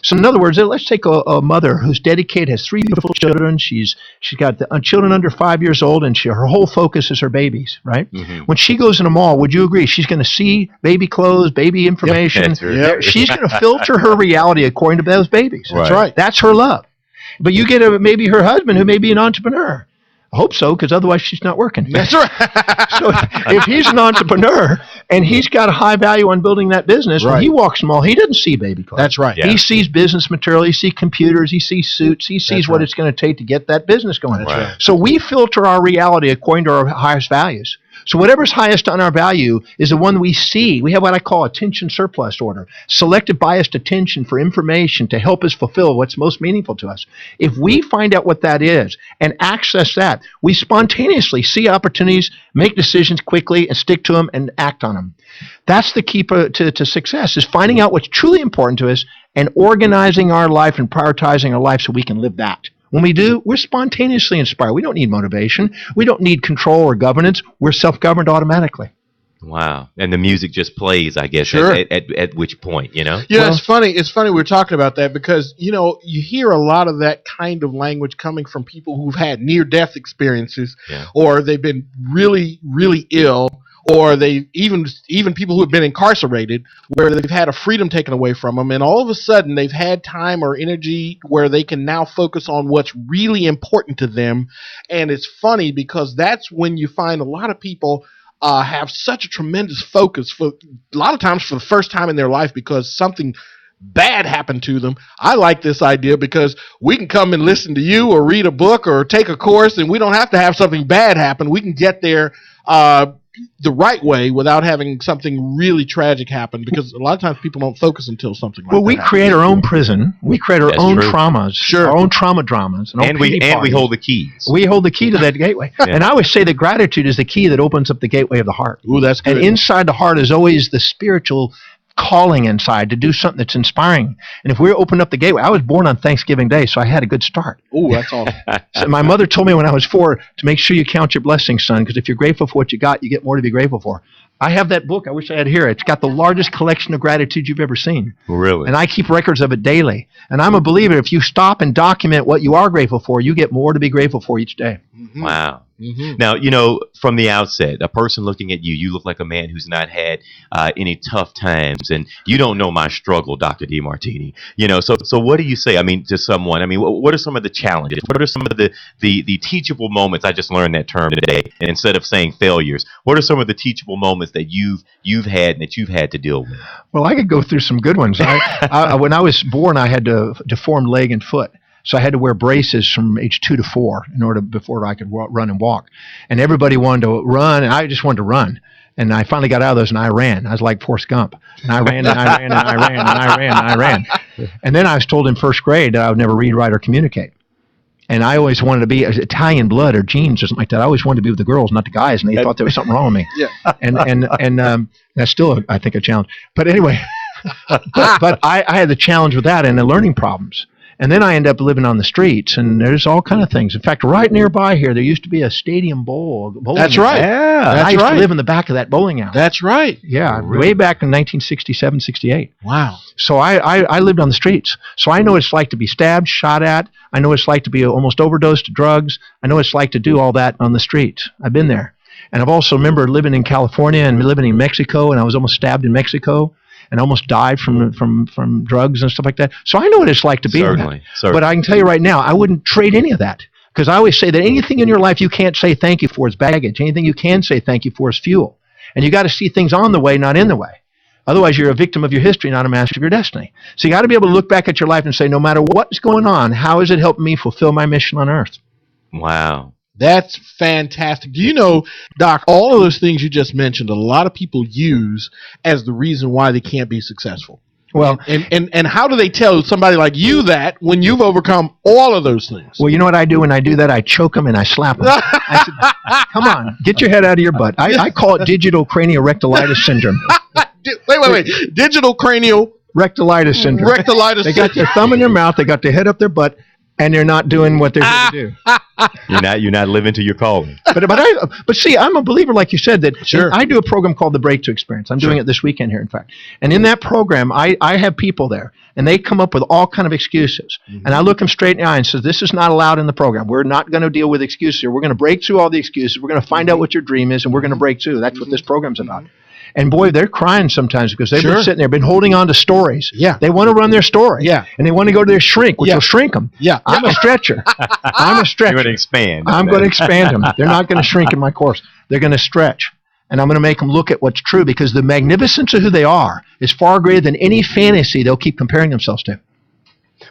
So in other words, let's take a mother who's dedicated, has 3 beautiful children. She's got children under 5 years old, and her whole focus is her babies, right? When she goes in a mall, would you agree? She's going to see baby clothes, baby information. She's going to filter her reality according to those babies. That's right. That's her love. But you get maybe her husband who may be an entrepreneur. I hope so, because otherwise she's not working. That's right. So if he's an entrepreneur and he's got a high value on building that business, when he walks in the mall, he doesn't see baby clothes. That's right. He sees business material, he sees computers, he sees suits, he sees what it's going to take to get that business going. That's right. So we filter our reality according to our highest values. So whatever's highest on our value is the one we see. We have what I call attention surplus order, selective biased attention for information to help us fulfill what's most meaningful to us. If we find out what that is and access that, we spontaneously see opportunities, make decisions quickly, and stick to them and act on them. That's the key to success, is finding out what's truly important to us and organizing our life and prioritizing our life so we can live that. When we do, we're spontaneously inspired. We don't need motivation. We don't need control or governance. We're self-governed automatically. Wow. And the music just plays, I guess, Sure. at which point, you know? Yeah, it's funny. It's funny we're talking about that because, you hear a lot of that kind of language coming from people who've had near-death experiences or they've been really, really ill, or they even people who have been incarcerated where they've had a freedom taken away from them, and all of a sudden they've had time or energy where they can now focus on what's really important to them. And it's funny because that's when you find a lot of people have such a tremendous focus for a lot of times for the first time in their life because something bad happened to them. I like this idea because we can come and listen to you or read a book or take a course, and we don't have to have something bad happen. We can get there the right way without having something really tragic happen, because a lot of times people don't focus until something like that. Well, we create our own prison. We create our own traumas, our own trauma dramas. And we hold the keys. We hold the key to that gateway. And I always say that gratitude is the key that opens up the gateway of the heart. Ooh, that's good. And inside the heart is always the spiritual calling inside to do something that's inspiring. And if we open up the gateway, I was born on Thanksgiving Day, so I had a good start. Oh, that's awesome. So my mother told me when I was 4 to make sure you count your blessings, son, because if you're grateful for what you got, you get more to be grateful for. I have that book. I wish I had here. It's got the largest collection of gratitude you've ever seen. Really? And I keep records of it daily. And I'm a believer if you stop and document what you are grateful for, you get more to be grateful for each day. Wow. Mm-hmm. Now, from the outset, a person looking at you, you look like a man who's not had any tough times, and you don't know my struggle, Dr. DeMartini. So what do you say? I mean, to someone. I mean, what are some of the challenges? What are some of the teachable moments? I just learned that term today. And instead of saying failures, what are some of the teachable moments that you've had and that you've had to deal with? Well, I could go through some good ones. When I was born, I had a deformed leg and foot. So I had to wear braces from age 2 to 4 before I could run and walk. And everybody wanted to run, and I just wanted to run. And I finally got out of those, and I ran. I was like Forrest Gump. And I ran, and I ran, and I ran, and I ran, and I ran. And then I was told in first grade that I would never read, write, or communicate. And I always wanted to be Italian blood or genes or something like that. I always wanted to be with the girls, not the guys, and they thought there was something wrong with me. Yeah. And that's still, I think, a challenge. But anyway, but I had the challenge with that and the learning problems. And then I end up living on the streets, and there's all kind of things. In fact, right nearby here, there used to be a stadium bowling. That's right. Yeah. That's I used right. to live in the back of that bowling alley. That's right. Yeah, way back in 1967, 68. Wow. So I lived on the streets. So I know what it's like to be stabbed, shot at. I know what it's like to be almost overdosed to drugs. I know what it's like to do all that on the streets. I've been there. And I've also remember living in California and living in Mexico, and I was almost stabbed in Mexico. And almost died from drugs and stuff like that. So I know what it's like to be in that. Certainly. But I can tell you right now, I wouldn't trade any of that. Because I always say that anything in your life you can't say thank you for is baggage. Anything you can say thank you for is fuel. And you got to see things on the way, not in the way. Otherwise, you're a victim of your history, not a master of your destiny. So you got to be able to look back at your life and say, no matter what's going on, how is it helping me fulfill my mission on earth? Wow. That's fantastic. Do you know, Doc, all of those things you just mentioned, a lot of people use as the reason why they can't be successful. Well, and how do they tell somebody like you that when you've overcome all of those things? Well, you know what I do when I do that? I choke them and I slap them. I said, come on, get your head out of your butt. I call it digital cranial-rectalitis syndrome. Wait. Digital cranial rectalitis syndrome. They got their thumb in their mouth, they got their head up their butt, and they're not doing what they're going to do. You're not living to your calling. But see, I'm a believer, like you said, that I do a program called the Breakthrough Experience. I'm doing it this weekend here, in fact. And in that program, I have people there, and they come up with all kind of excuses. Mm-hmm. And I look them straight in the eye and say, this is not allowed in the program. We're not going to deal with excuses here. We're going to break through all the excuses. We're going to find out what your dream is, and we're going to break through. That's what this program's about. And boy, they're crying sometimes because they've been sitting there, been holding on to stories. Yeah. They want to run their story. Yeah. And they want to go to their shrink, which will shrink them. Yeah. I'm a stretcher. I'm a stretcher. You're going to expand. I'm going to expand them. They're not going to shrink in my course. They're going to stretch. And I'm going to make them look at what's true because the magnificence of who they are is far greater than any fantasy they'll keep comparing themselves to.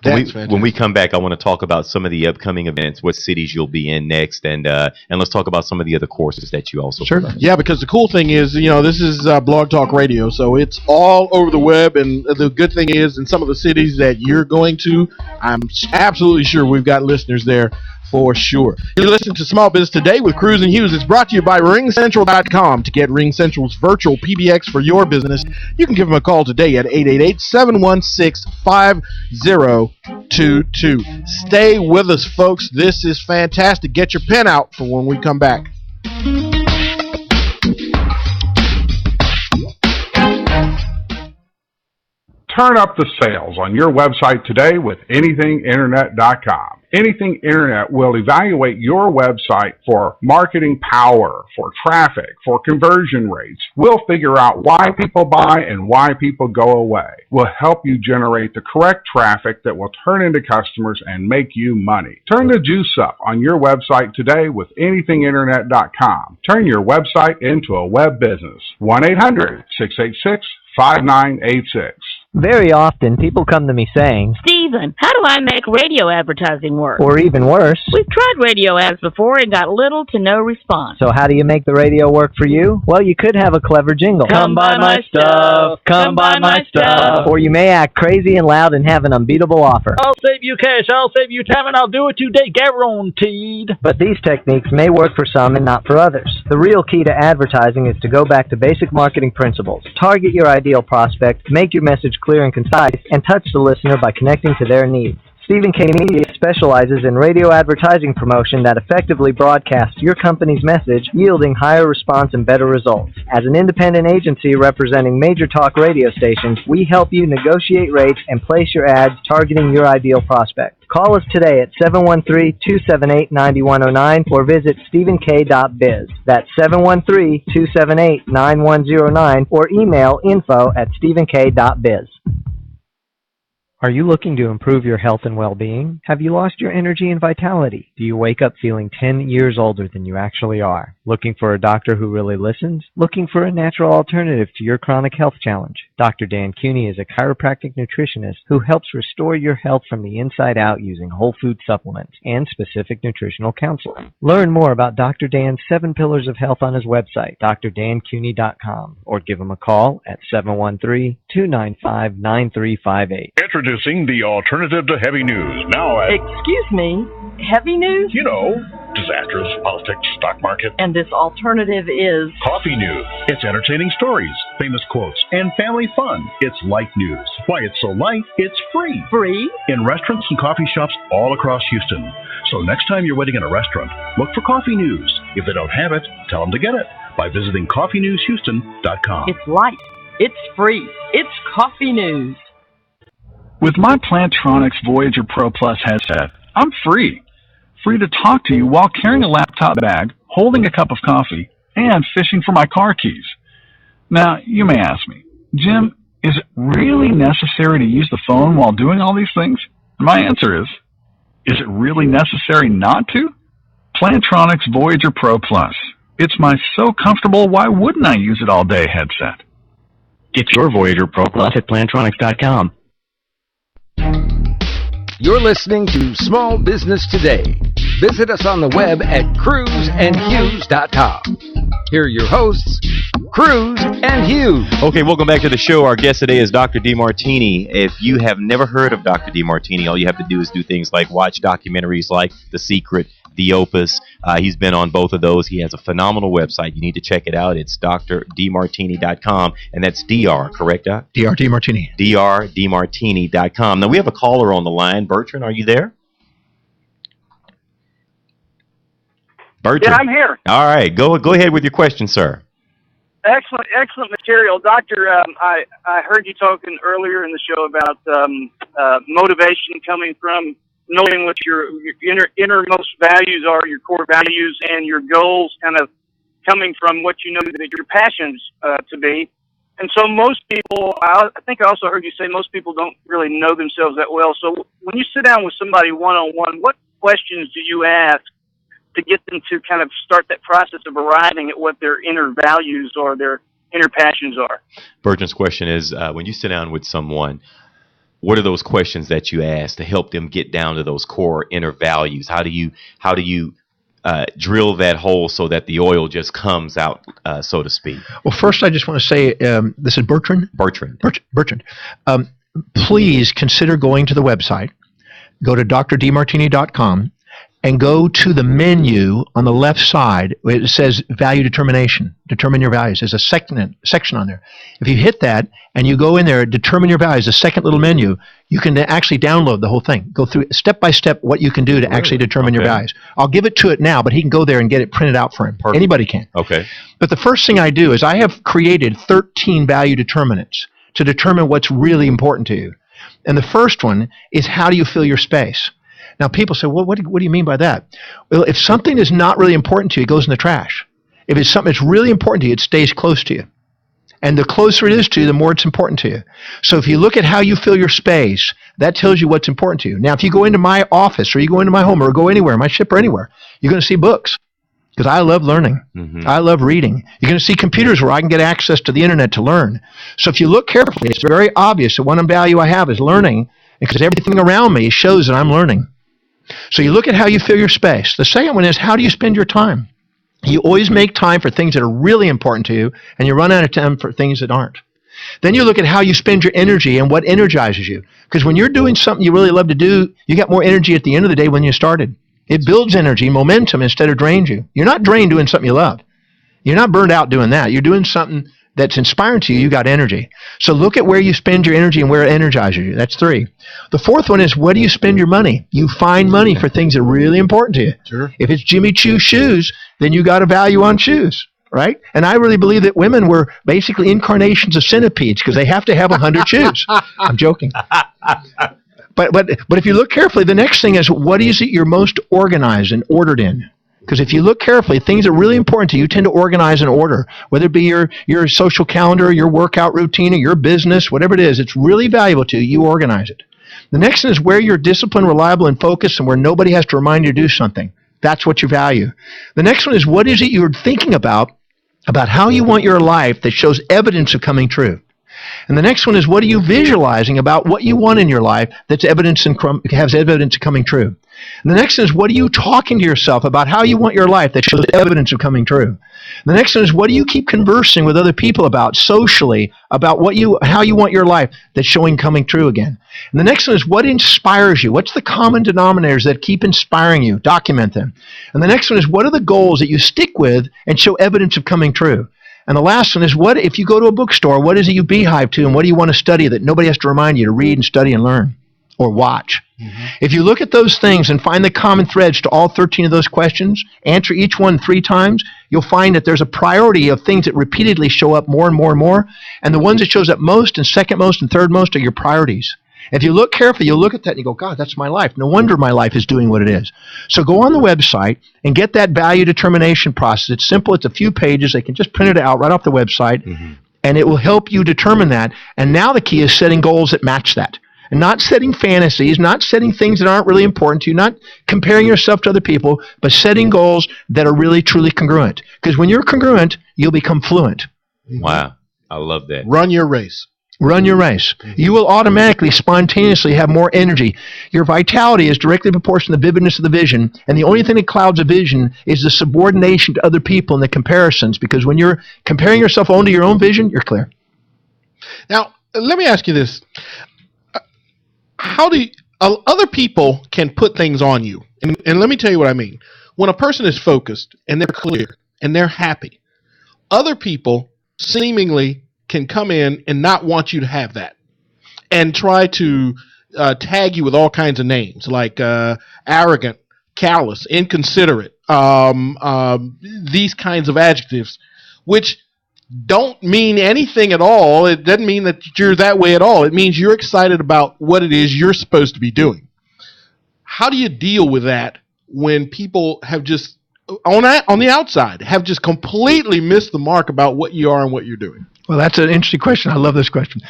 When we come back, I want to talk about some of the upcoming events, what cities you'll be in next, and let's talk about some of the other courses that you also provide. Yeah, because the cool thing is, this is Blog Talk Radio, so it's all over the web, and the good thing is, in some of the cities that you're going to, I'm absolutely sure we've got listeners there for sure. You're listening to Small Business Today with Cruz and Hughes. It's brought to you by RingCentral.com. To get RingCentral's virtual PBX for your business, you can give them a call today at 888-716-5022. Stay with us, folks. This is fantastic. Get your pen out for when we come back. Turn up the sales on your website today with AnythingInternet.com. Anything Internet will evaluate your website for marketing power, for traffic, for conversion rates. We'll figure out why people buy and why people go away. We'll help you generate the correct traffic that will turn into customers and make you money. Turn the juice up on your website today with AnythingInternet.com. Turn your website into a web business. 1-800-686-5986. Very often, people come to me saying, Stephen, how do I make radio advertising work? Or even worse, we've tried radio ads before and got little to no response. So how do you make the radio work for you? Well, you could have a clever jingle. Come buy my stuff. Come buy my stuff. Or you may act crazy and loud and have an unbeatable offer. I'll save you cash, I'll save you time, and I'll do it today, guaranteed. But these techniques may work for some and not for others. The real key to advertising is to go back to basic marketing principles. Target your ideal prospect, make your message clear and concise, and touch the listener by connecting to their needs. Stephen K. Media specializes in radio advertising promotion that effectively broadcasts your company's message, yielding higher response and better results. As an independent agency representing major talk radio stations, we help you negotiate rates and place your ads targeting your ideal prospect. Call us today at 713-278-9109 or visit stephenk.biz. That's 713-278-9109 or email info@stephenk.biz. Are you looking to improve your health and well-being? Have you lost your energy and vitality? Do you wake up feeling 10 years older than you actually are? Looking for a doctor who really listens? Looking for a natural alternative to your chronic health challenge? Dr. Dan Cooney is a chiropractic nutritionist who helps restore your health from the inside out using whole food supplements and specific nutritional counseling. Learn more about Dr. Dan's 7 Pillars of Health on his website, drdancooney.com, or give him a call at 713-295-9358. Introducing the alternative to heavy news. Now at... Excuse me, heavy news? You know, disasters, politics, stock market. And this alternative is... Coffee News. It's entertaining stories, famous quotes, and family fun. It's light news. Why it's so light, it's free. Free? In restaurants and coffee shops all across Houston. So next time you're waiting in a restaurant, look for Coffee News. If they don't have it, tell them to get it by visiting coffeenewshouston.com. It's light. It's free. It's Coffee News. With my Plantronics Voyager Pro Plus headset, I'm free. Free to talk to you while carrying a laptop bag, holding a cup of coffee, and fishing for my car keys. Now, you may ask me, Jim, is it really necessary to use the phone while doing all these things? And my answer is it really necessary not to? Plantronics Voyager Pro Plus. It's my so comfortable, why wouldn't I use it all day headset. Get your Voyager Pro Plus at Plantronics.com. You're listening to Small Business Today. Visit us on the web at cruzandhughes.com. Here are your hosts, Cruz and Hughes. Okay, welcome back to the show. Our guest today is Dr. DeMartini. If you have never heard of Dr. DeMartini, all you have to do is do things like watch documentaries like The Secret, The Opus. He's been on both of those. He has a phenomenal website. You need to check it out. It's drdemartini.com, and that's DR, correct, Doc? Dr. DeMartini. drdemartini.com. Now, we have a caller on the line. Bertrand, are you there? Bertrand. Yeah, I'm here. All right, go ahead with your question, sir. Excellent material. Doctor, I heard you talking earlier in the show about motivation coming from knowing what your innermost values are, your core values, and your goals kind of coming from what you know that your passions to be. And so most people, I think I also heard you say most people don't really know themselves that well. So when you sit down with somebody one-on-one, what questions do you ask to get them to kind of start that process of arriving at what their inner values or their inner passions are? Bertrand's question is, when you sit down with someone, what are those questions that you ask to help them get down to those core inner values? How do you drill that hole so that the oil just comes out, so to speak? Well, first, I just want to say, this is Bertrand. Bertrand. Please consider going to the website. Go to drdemartini.com and go to the menu on the left side. It says value determination. Determine your values. There's a section on there. If you hit that and you go in there, determine your values, the second little menu, you can actually download the whole thing. Go through step by step what you can do to actually determine your values. I'll give it to it now, but he can go there and get it printed out for him. Perfect. Anybody can. Okay. But the first thing I do is I have created 13 value determinants to determine what's really important to you. And the first one is, how do you fill your space? Now, people say, well, what do you mean by that? Well, if something is not really important to you, it goes in the trash. If it's something that's really important to you, it stays close to you. And the closer it is to you, the more it's important to you. So if you look at how you fill your space, that tells you what's important to you. Now, if you go into my office or you go into my home or go anywhere, my ship or anywhere, you're going to see books. Because I love learning. Mm-hmm. I love reading. You're going to see computers where I can get access to the internet to learn. So if you look carefully, it's very obvious that one value I have is learning, because everything around me shows that I'm learning. So you look at how you fill your space. The second one is, how do you spend your time? You always make time for things that are really important to you, and you run out of time for things that aren't. Then you look at how you spend your energy and what energizes you. Because when you're doing something you really love to do, you got more energy at the end of the day when you started. It builds energy, momentum, instead of drains you. You're not drained doing something you love. You're not burned out doing that. You're doing something that's inspiring to you. You got energy. So look at where you spend your energy and where it energizes you. That's 3. The fourth one is, what do you spend your money? You find money for things that are really important to you. Sure. If it's Jimmy Choo shoes, then you got a value on shoes, right? And I really believe that women were basically incarnations of centipedes because they have to have 100 shoes. I'm joking. But if you look carefully, the next thing is, what is it you're most organized and ordered in? Because if you look carefully, things that are really important to you tend to organize and order, whether it be your social calendar, your workout routine, or your business, whatever it is, it's really valuable to you. You organize it. The next one is where you're disciplined, reliable, and focused, and where nobody has to remind you to do something. That's what you value. The next one is, what is it you're thinking about how you want your life that shows evidence of coming true? And the next one is, what are you visualizing about what you want in your life that's evidence and has evidence of coming true? And the next one is, what are you talking to yourself about how you want your life that shows evidence of coming true? And the next one is, what do you keep conversing with other people about socially about how you want your life that's showing coming true again? And the next one is, what inspires you? What's the common denominators that keep inspiring you? Document them. And the next one is, what are the goals that you stick with and show evidence of coming true? And the last one is, what if you go to a bookstore, what is it you beehive to, and what do you want to study that nobody has to remind you to read and study and learn or watch? Mm-hmm. If you look at those things and find the common threads to all 13 of those questions, answer each one 3 times, you'll find that there's a priority of things that repeatedly show up more and more and more, and the ones that shows up most and second most and third most are your priorities. If you look carefully, you'll look at that and you go, God, that's my life. No wonder my life is doing what it is. So go on the website and get that value determination process. It's simple. It's a few pages. They can just print it out right off the website, and it will help you determine that. And now the key is setting goals that match that. And not setting fantasies, not setting things that aren't really important to you, not comparing yourself to other people, but setting goals that are really, truly congruent. Because when you're congruent, you'll become fluent. Wow. I love that. Run your race. Run your race. You will automatically, spontaneously have more energy. Your vitality is directly proportional to the vividness of the vision, and the only thing that clouds a vision is the subordination to other people and the comparisons, because when you're comparing yourself only to your own vision, you're clear. Now, let me ask you this. How do other people can put things on you? And let me tell you what I mean. When a person is focused and they're clear and they're happy, other people seemingly can come in and not want you to have that and try to tag you with all kinds of names like arrogant, callous, inconsiderate, these kinds of adjectives, which don't mean anything at all. It doesn't mean that you're that way at all. It means you're excited about what it is you're supposed to be doing. How do you deal with that when people have just, on the outside, have just completely missed the mark about what you are and what you're doing? Well, that's an interesting question. I love this question.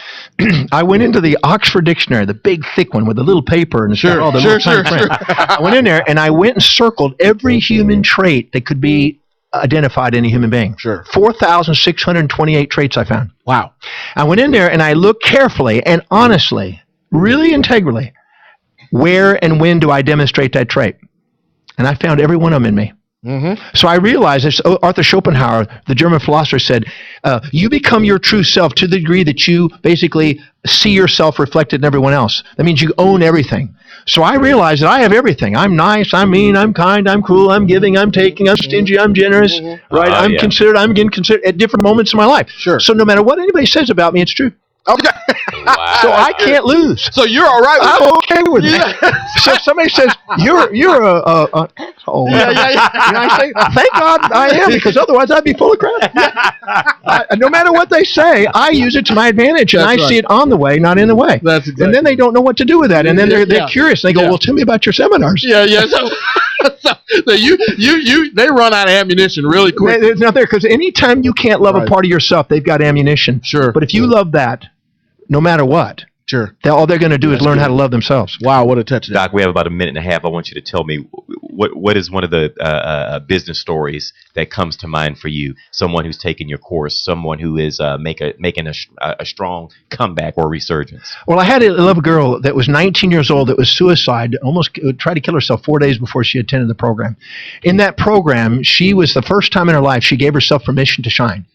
I went into the Oxford Dictionary, the big, thick one with the little paper and all the little tiny print. I went in there and I went and circled every human trait that could be identified in a human being. 4,628 traits I found. Wow. I went in there and I looked carefully and honestly, really integrally, where and when do I demonstrate that trait? And I found every one of them in me. Mm-hmm. So I realized, as Arthur Schopenhauer, the German philosopher, said, you become your true self to the degree that you basically see yourself reflected in everyone else. That means you own everything. So I realized that I have everything. I'm nice, I'm mean, I'm kind, I'm cruel, I'm giving, I'm taking, I'm stingy, I'm generous, right? I'm considered, I'm getting considered at different moments in my life. Sure. So no matter what anybody says about me, it's true. Okay. Wow. So I can't lose. So you're all right with I'm okay with that. So if somebody says, you're a asshole. And I say, thank God I am, because otherwise I'd be full of crap. No matter what they say, I use it to my advantage, and I see it on the way, not in the way. That's exactly. And then they don't know what to do with that. And then they're curious. And they go, well, tell me about your seminars. Yeah. So they run out of ammunition really quick. It's not there, because anytime you can't love a part of yourself, they've got ammunition. Sure. But if you love that, no matter what, sure, all they're going to do is learn how to love themselves. Wow, what a touchdown. Doc, we have about a minute and a half. I want you to tell me what is one of the business stories that comes to mind for you? Someone who's taken your course, someone who is making a strong comeback or resurgence. Well, I had a little girl that was 19 years old that was suicide, almost tried to kill herself 4 days before she attended the program. In that program, she was the first time in her life she gave herself permission to shine.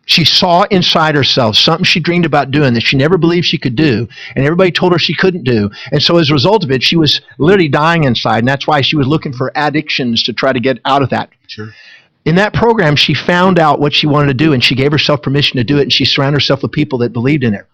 She saw inside herself something she dreamed about doing that she never believed she could do, and everybody told her she couldn't do. And so as a result of it, she was literally dying inside, and that's why she was looking for addictions to try to get out of that. Sure. In that program, she found out what she wanted to do, and she gave herself permission to do it, and she surrounded herself with people that believed in it.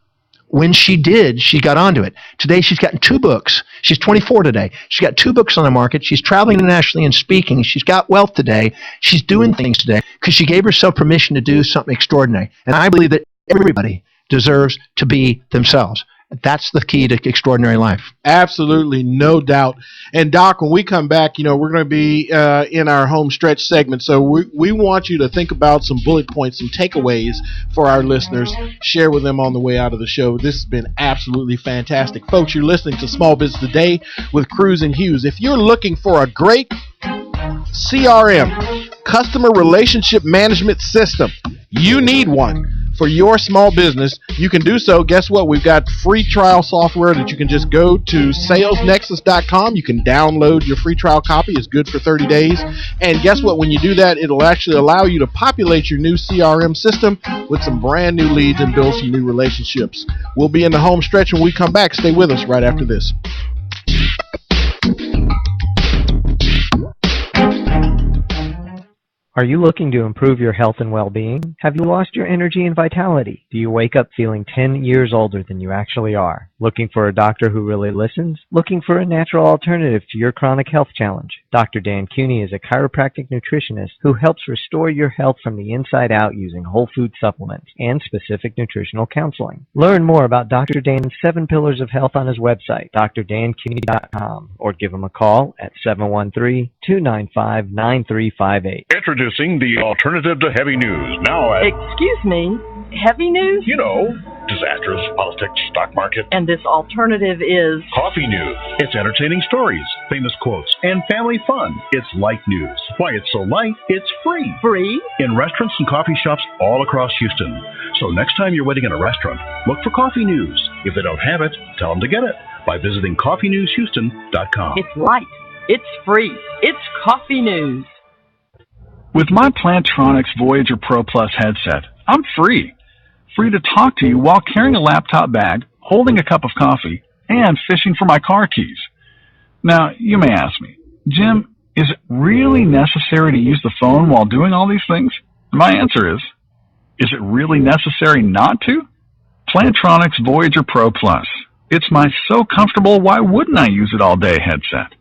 When she did, she got onto it. Today, she's gotten 2 books. She's 24 today. She's got 2 books on the market. She's traveling internationally and speaking. She's got wealth today. She's doing things today because she gave herself permission to do something extraordinary. And I believe that everybody deserves to be themselves. That's the key to extraordinary life. Absolutely, no doubt. And Doc, when we come back, we're going to be in our home stretch segment. So we want you to think about some bullet points, some takeaways for our listeners. Share with them on the way out of the show. This has been absolutely fantastic. Folks, you're listening to Small Business Today with Cruz and Hughes. If you're looking for a great CRM, customer relationship management system, you need one for your small business. You can do so. Guess what? We've got free trial software that you can just go to salesnexus.com. You can download your free trial copy. It's good for 30 days. And guess what? When you do that, it'll actually allow you to populate your new CRM system with some brand new leads and build some new relationships. We'll be in the home stretch when we come back. Stay with us right after this. Are you looking to improve your health and well-being? Have you lost your energy and vitality? Do you wake up feeling 10 years older than you actually are? Looking for a doctor who really listens? Looking for a natural alternative to your chronic health challenge? Dr. Dan Cooney is a chiropractic nutritionist who helps restore your health from the inside out using whole food supplements and specific nutritional counseling. Learn more about Dr. Dan's 7 Pillars of Health on his website, drdancooney.com, or give him a call at 713-295-9358. Introducing the alternative to heavy news. Now at... Excuse me, heavy news? You know, disasters, politics, stock market. And this alternative is... Coffee news. It's entertaining stories, famous quotes, and family fun. It's light news. Why it's so light, it's free. Free? In restaurants and coffee shops all across Houston. So next time you're waiting in a restaurant, look for coffee news. If they don't have it, tell them to get it by visiting coffeenewshouston.com. It's light. It's free. It's coffee news. With my Plantronics Voyager Pro Plus headset, I'm free. Free to talk to you while carrying a laptop bag, holding a cup of coffee, and fishing for my car keys. Now, you may ask me, Jim, is it really necessary to use the phone while doing all these things? My answer is it really necessary not to? Plantronics Voyager Pro Plus. It's my so comfortable, why wouldn't I use it all day headset.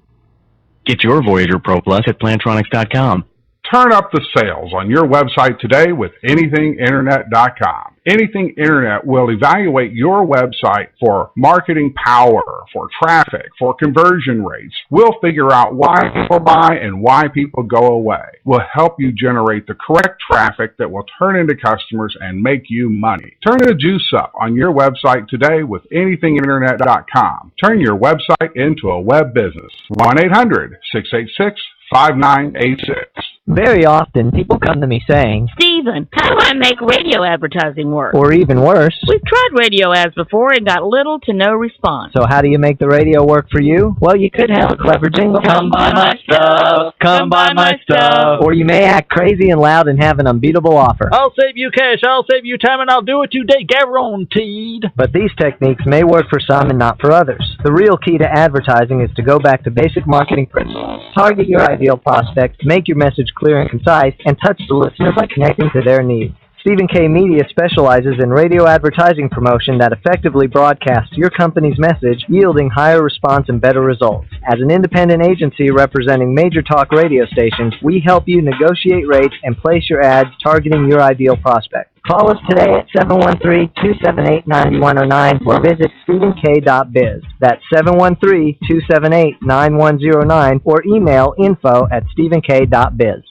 Get your Voyager Pro Plus at Plantronics.com. Turn up the sales on your website today with anythinginternet.com. Anything Internet will evaluate your website for marketing power, for traffic, for conversion rates. We'll figure out why people buy and why people go away. We'll help you generate the correct traffic that will turn into customers and make you money. Turn the juice up on your website today with anythinginternet.com. Turn your website into a web business. 1-800-686-5986. Very often, people come to me saying, Stephen, how do I make radio advertising work? or even worse, We've tried radio ads before and got little to no response. so how do you make the radio work for you? Well, you could have a clever jingle. Come buy my stuff. Come buy my stuff. Or you may act crazy and loud and have an unbeatable offer. I'll save you cash. I'll save you time, and I'll do it today, guaranteed. But these techniques may work for some and not for others. The real key to advertising is to go back to basic marketing principles. Target your ideal prospect, make your message clear and concise, and touch the listener by connecting to their needs. Stephen K. Media specializes in radio advertising promotion that effectively broadcasts your company's message, yielding higher response and better results. As an independent agency representing major talk radio stations, we help you negotiate rates and place your ads targeting your ideal prospect. Call us today at 713-278-9109 or visit StephenK.biz. That's 713-278-9109 or email info@StephenK.biz.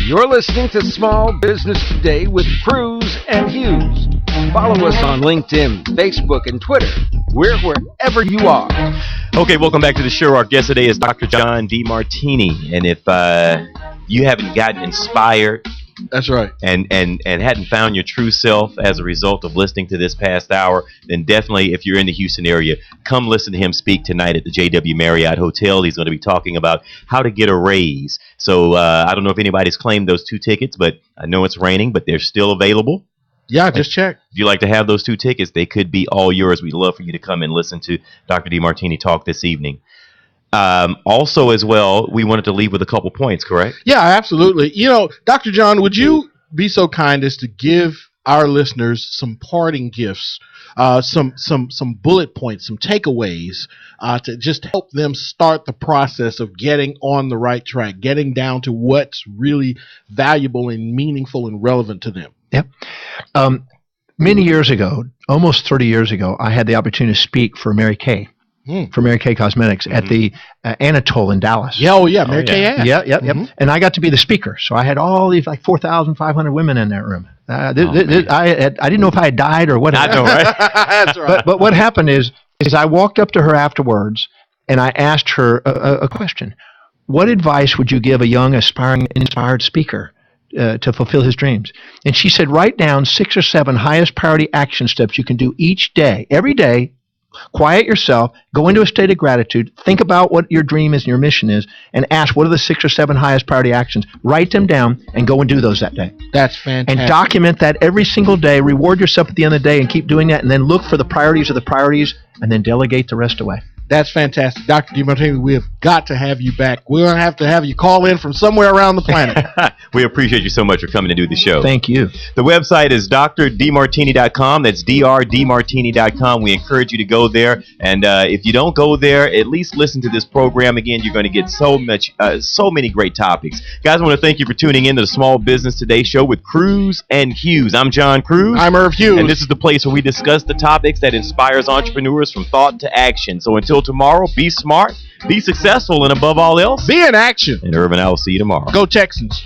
You're listening to Small Business Today with Cruz and Hughes. Follow us on LinkedIn, Facebook, and Twitter. We're wherever you are. Okay, welcome back to the show. Our guest today is Dr. John DeMartini. And if you haven't gotten inspired, that's right, and hadn't found your true self as a result of listening to this past hour, then definitely, if you're in the Houston area, come listen to him speak tonight at the JW Marriott Hotel. He's going to be talking about how to get a raise. So I don't know if anybody's claimed those 2 tickets, but I know it's raining, but they're still available. Yeah, just check. If you'd like to have those 2 tickets, they could be all yours. We'd love for you to come and listen to Dr. DeMartini talk this evening. Also, as well, we wanted to leave with a couple points, correct? Yeah, absolutely. Dr. John, would you be so kind as to give our listeners some parting gifts, some bullet points, some takeaways to just help them start the process of getting on the right track, getting down to what's really valuable and meaningful and relevant to them? Yep. Many years ago, almost 30 years ago, I had the opportunity to speak for Mary Kay. For Mary Kay Cosmetics at the Anatole in Dallas. Yeah, Mary Kay. Yep. And I got to be the speaker. So I had all these like 4,500 women in that room. I didn't know if I had died or what. I know, right? That's right. But what happened is I walked up to her afterwards and I asked her a question. What advice would you give a young, aspiring, inspired speaker to fulfill his dreams? And she said, write down 6 or 7 highest priority action steps you can do each day, every day. Quiet yourself, go into a state of gratitude, think about what your dream is and your mission is, and ask what are the 6 or 7 highest priority actions. Write them down and go and do those that day. That's fantastic. And document that every single day. Reward yourself at the end of the day and keep doing that, and then look for the priorities of the priorities, and then delegate the rest away. That's fantastic. Dr. DeMartini, we have got to have you back. We're going to have you call in from somewhere around the planet. We appreciate you so much for coming to do the show. Thank you. The website is drdmartini.com. That's drdmartini.com. We encourage you to go there. And if you don't go there, at least listen to this program. Again, you're going to get so many great topics. Guys, I want to thank you for tuning in to the Small Business Today show with Cruz and Hughes. I'm John Cruz. I'm Irv Hughes. And this is the place where we discuss the topics that inspires entrepreneurs from thought to action. So until tomorrow, be smart, be successful, and above all else, be in action. And Irv and I will see you tomorrow. Go Texans.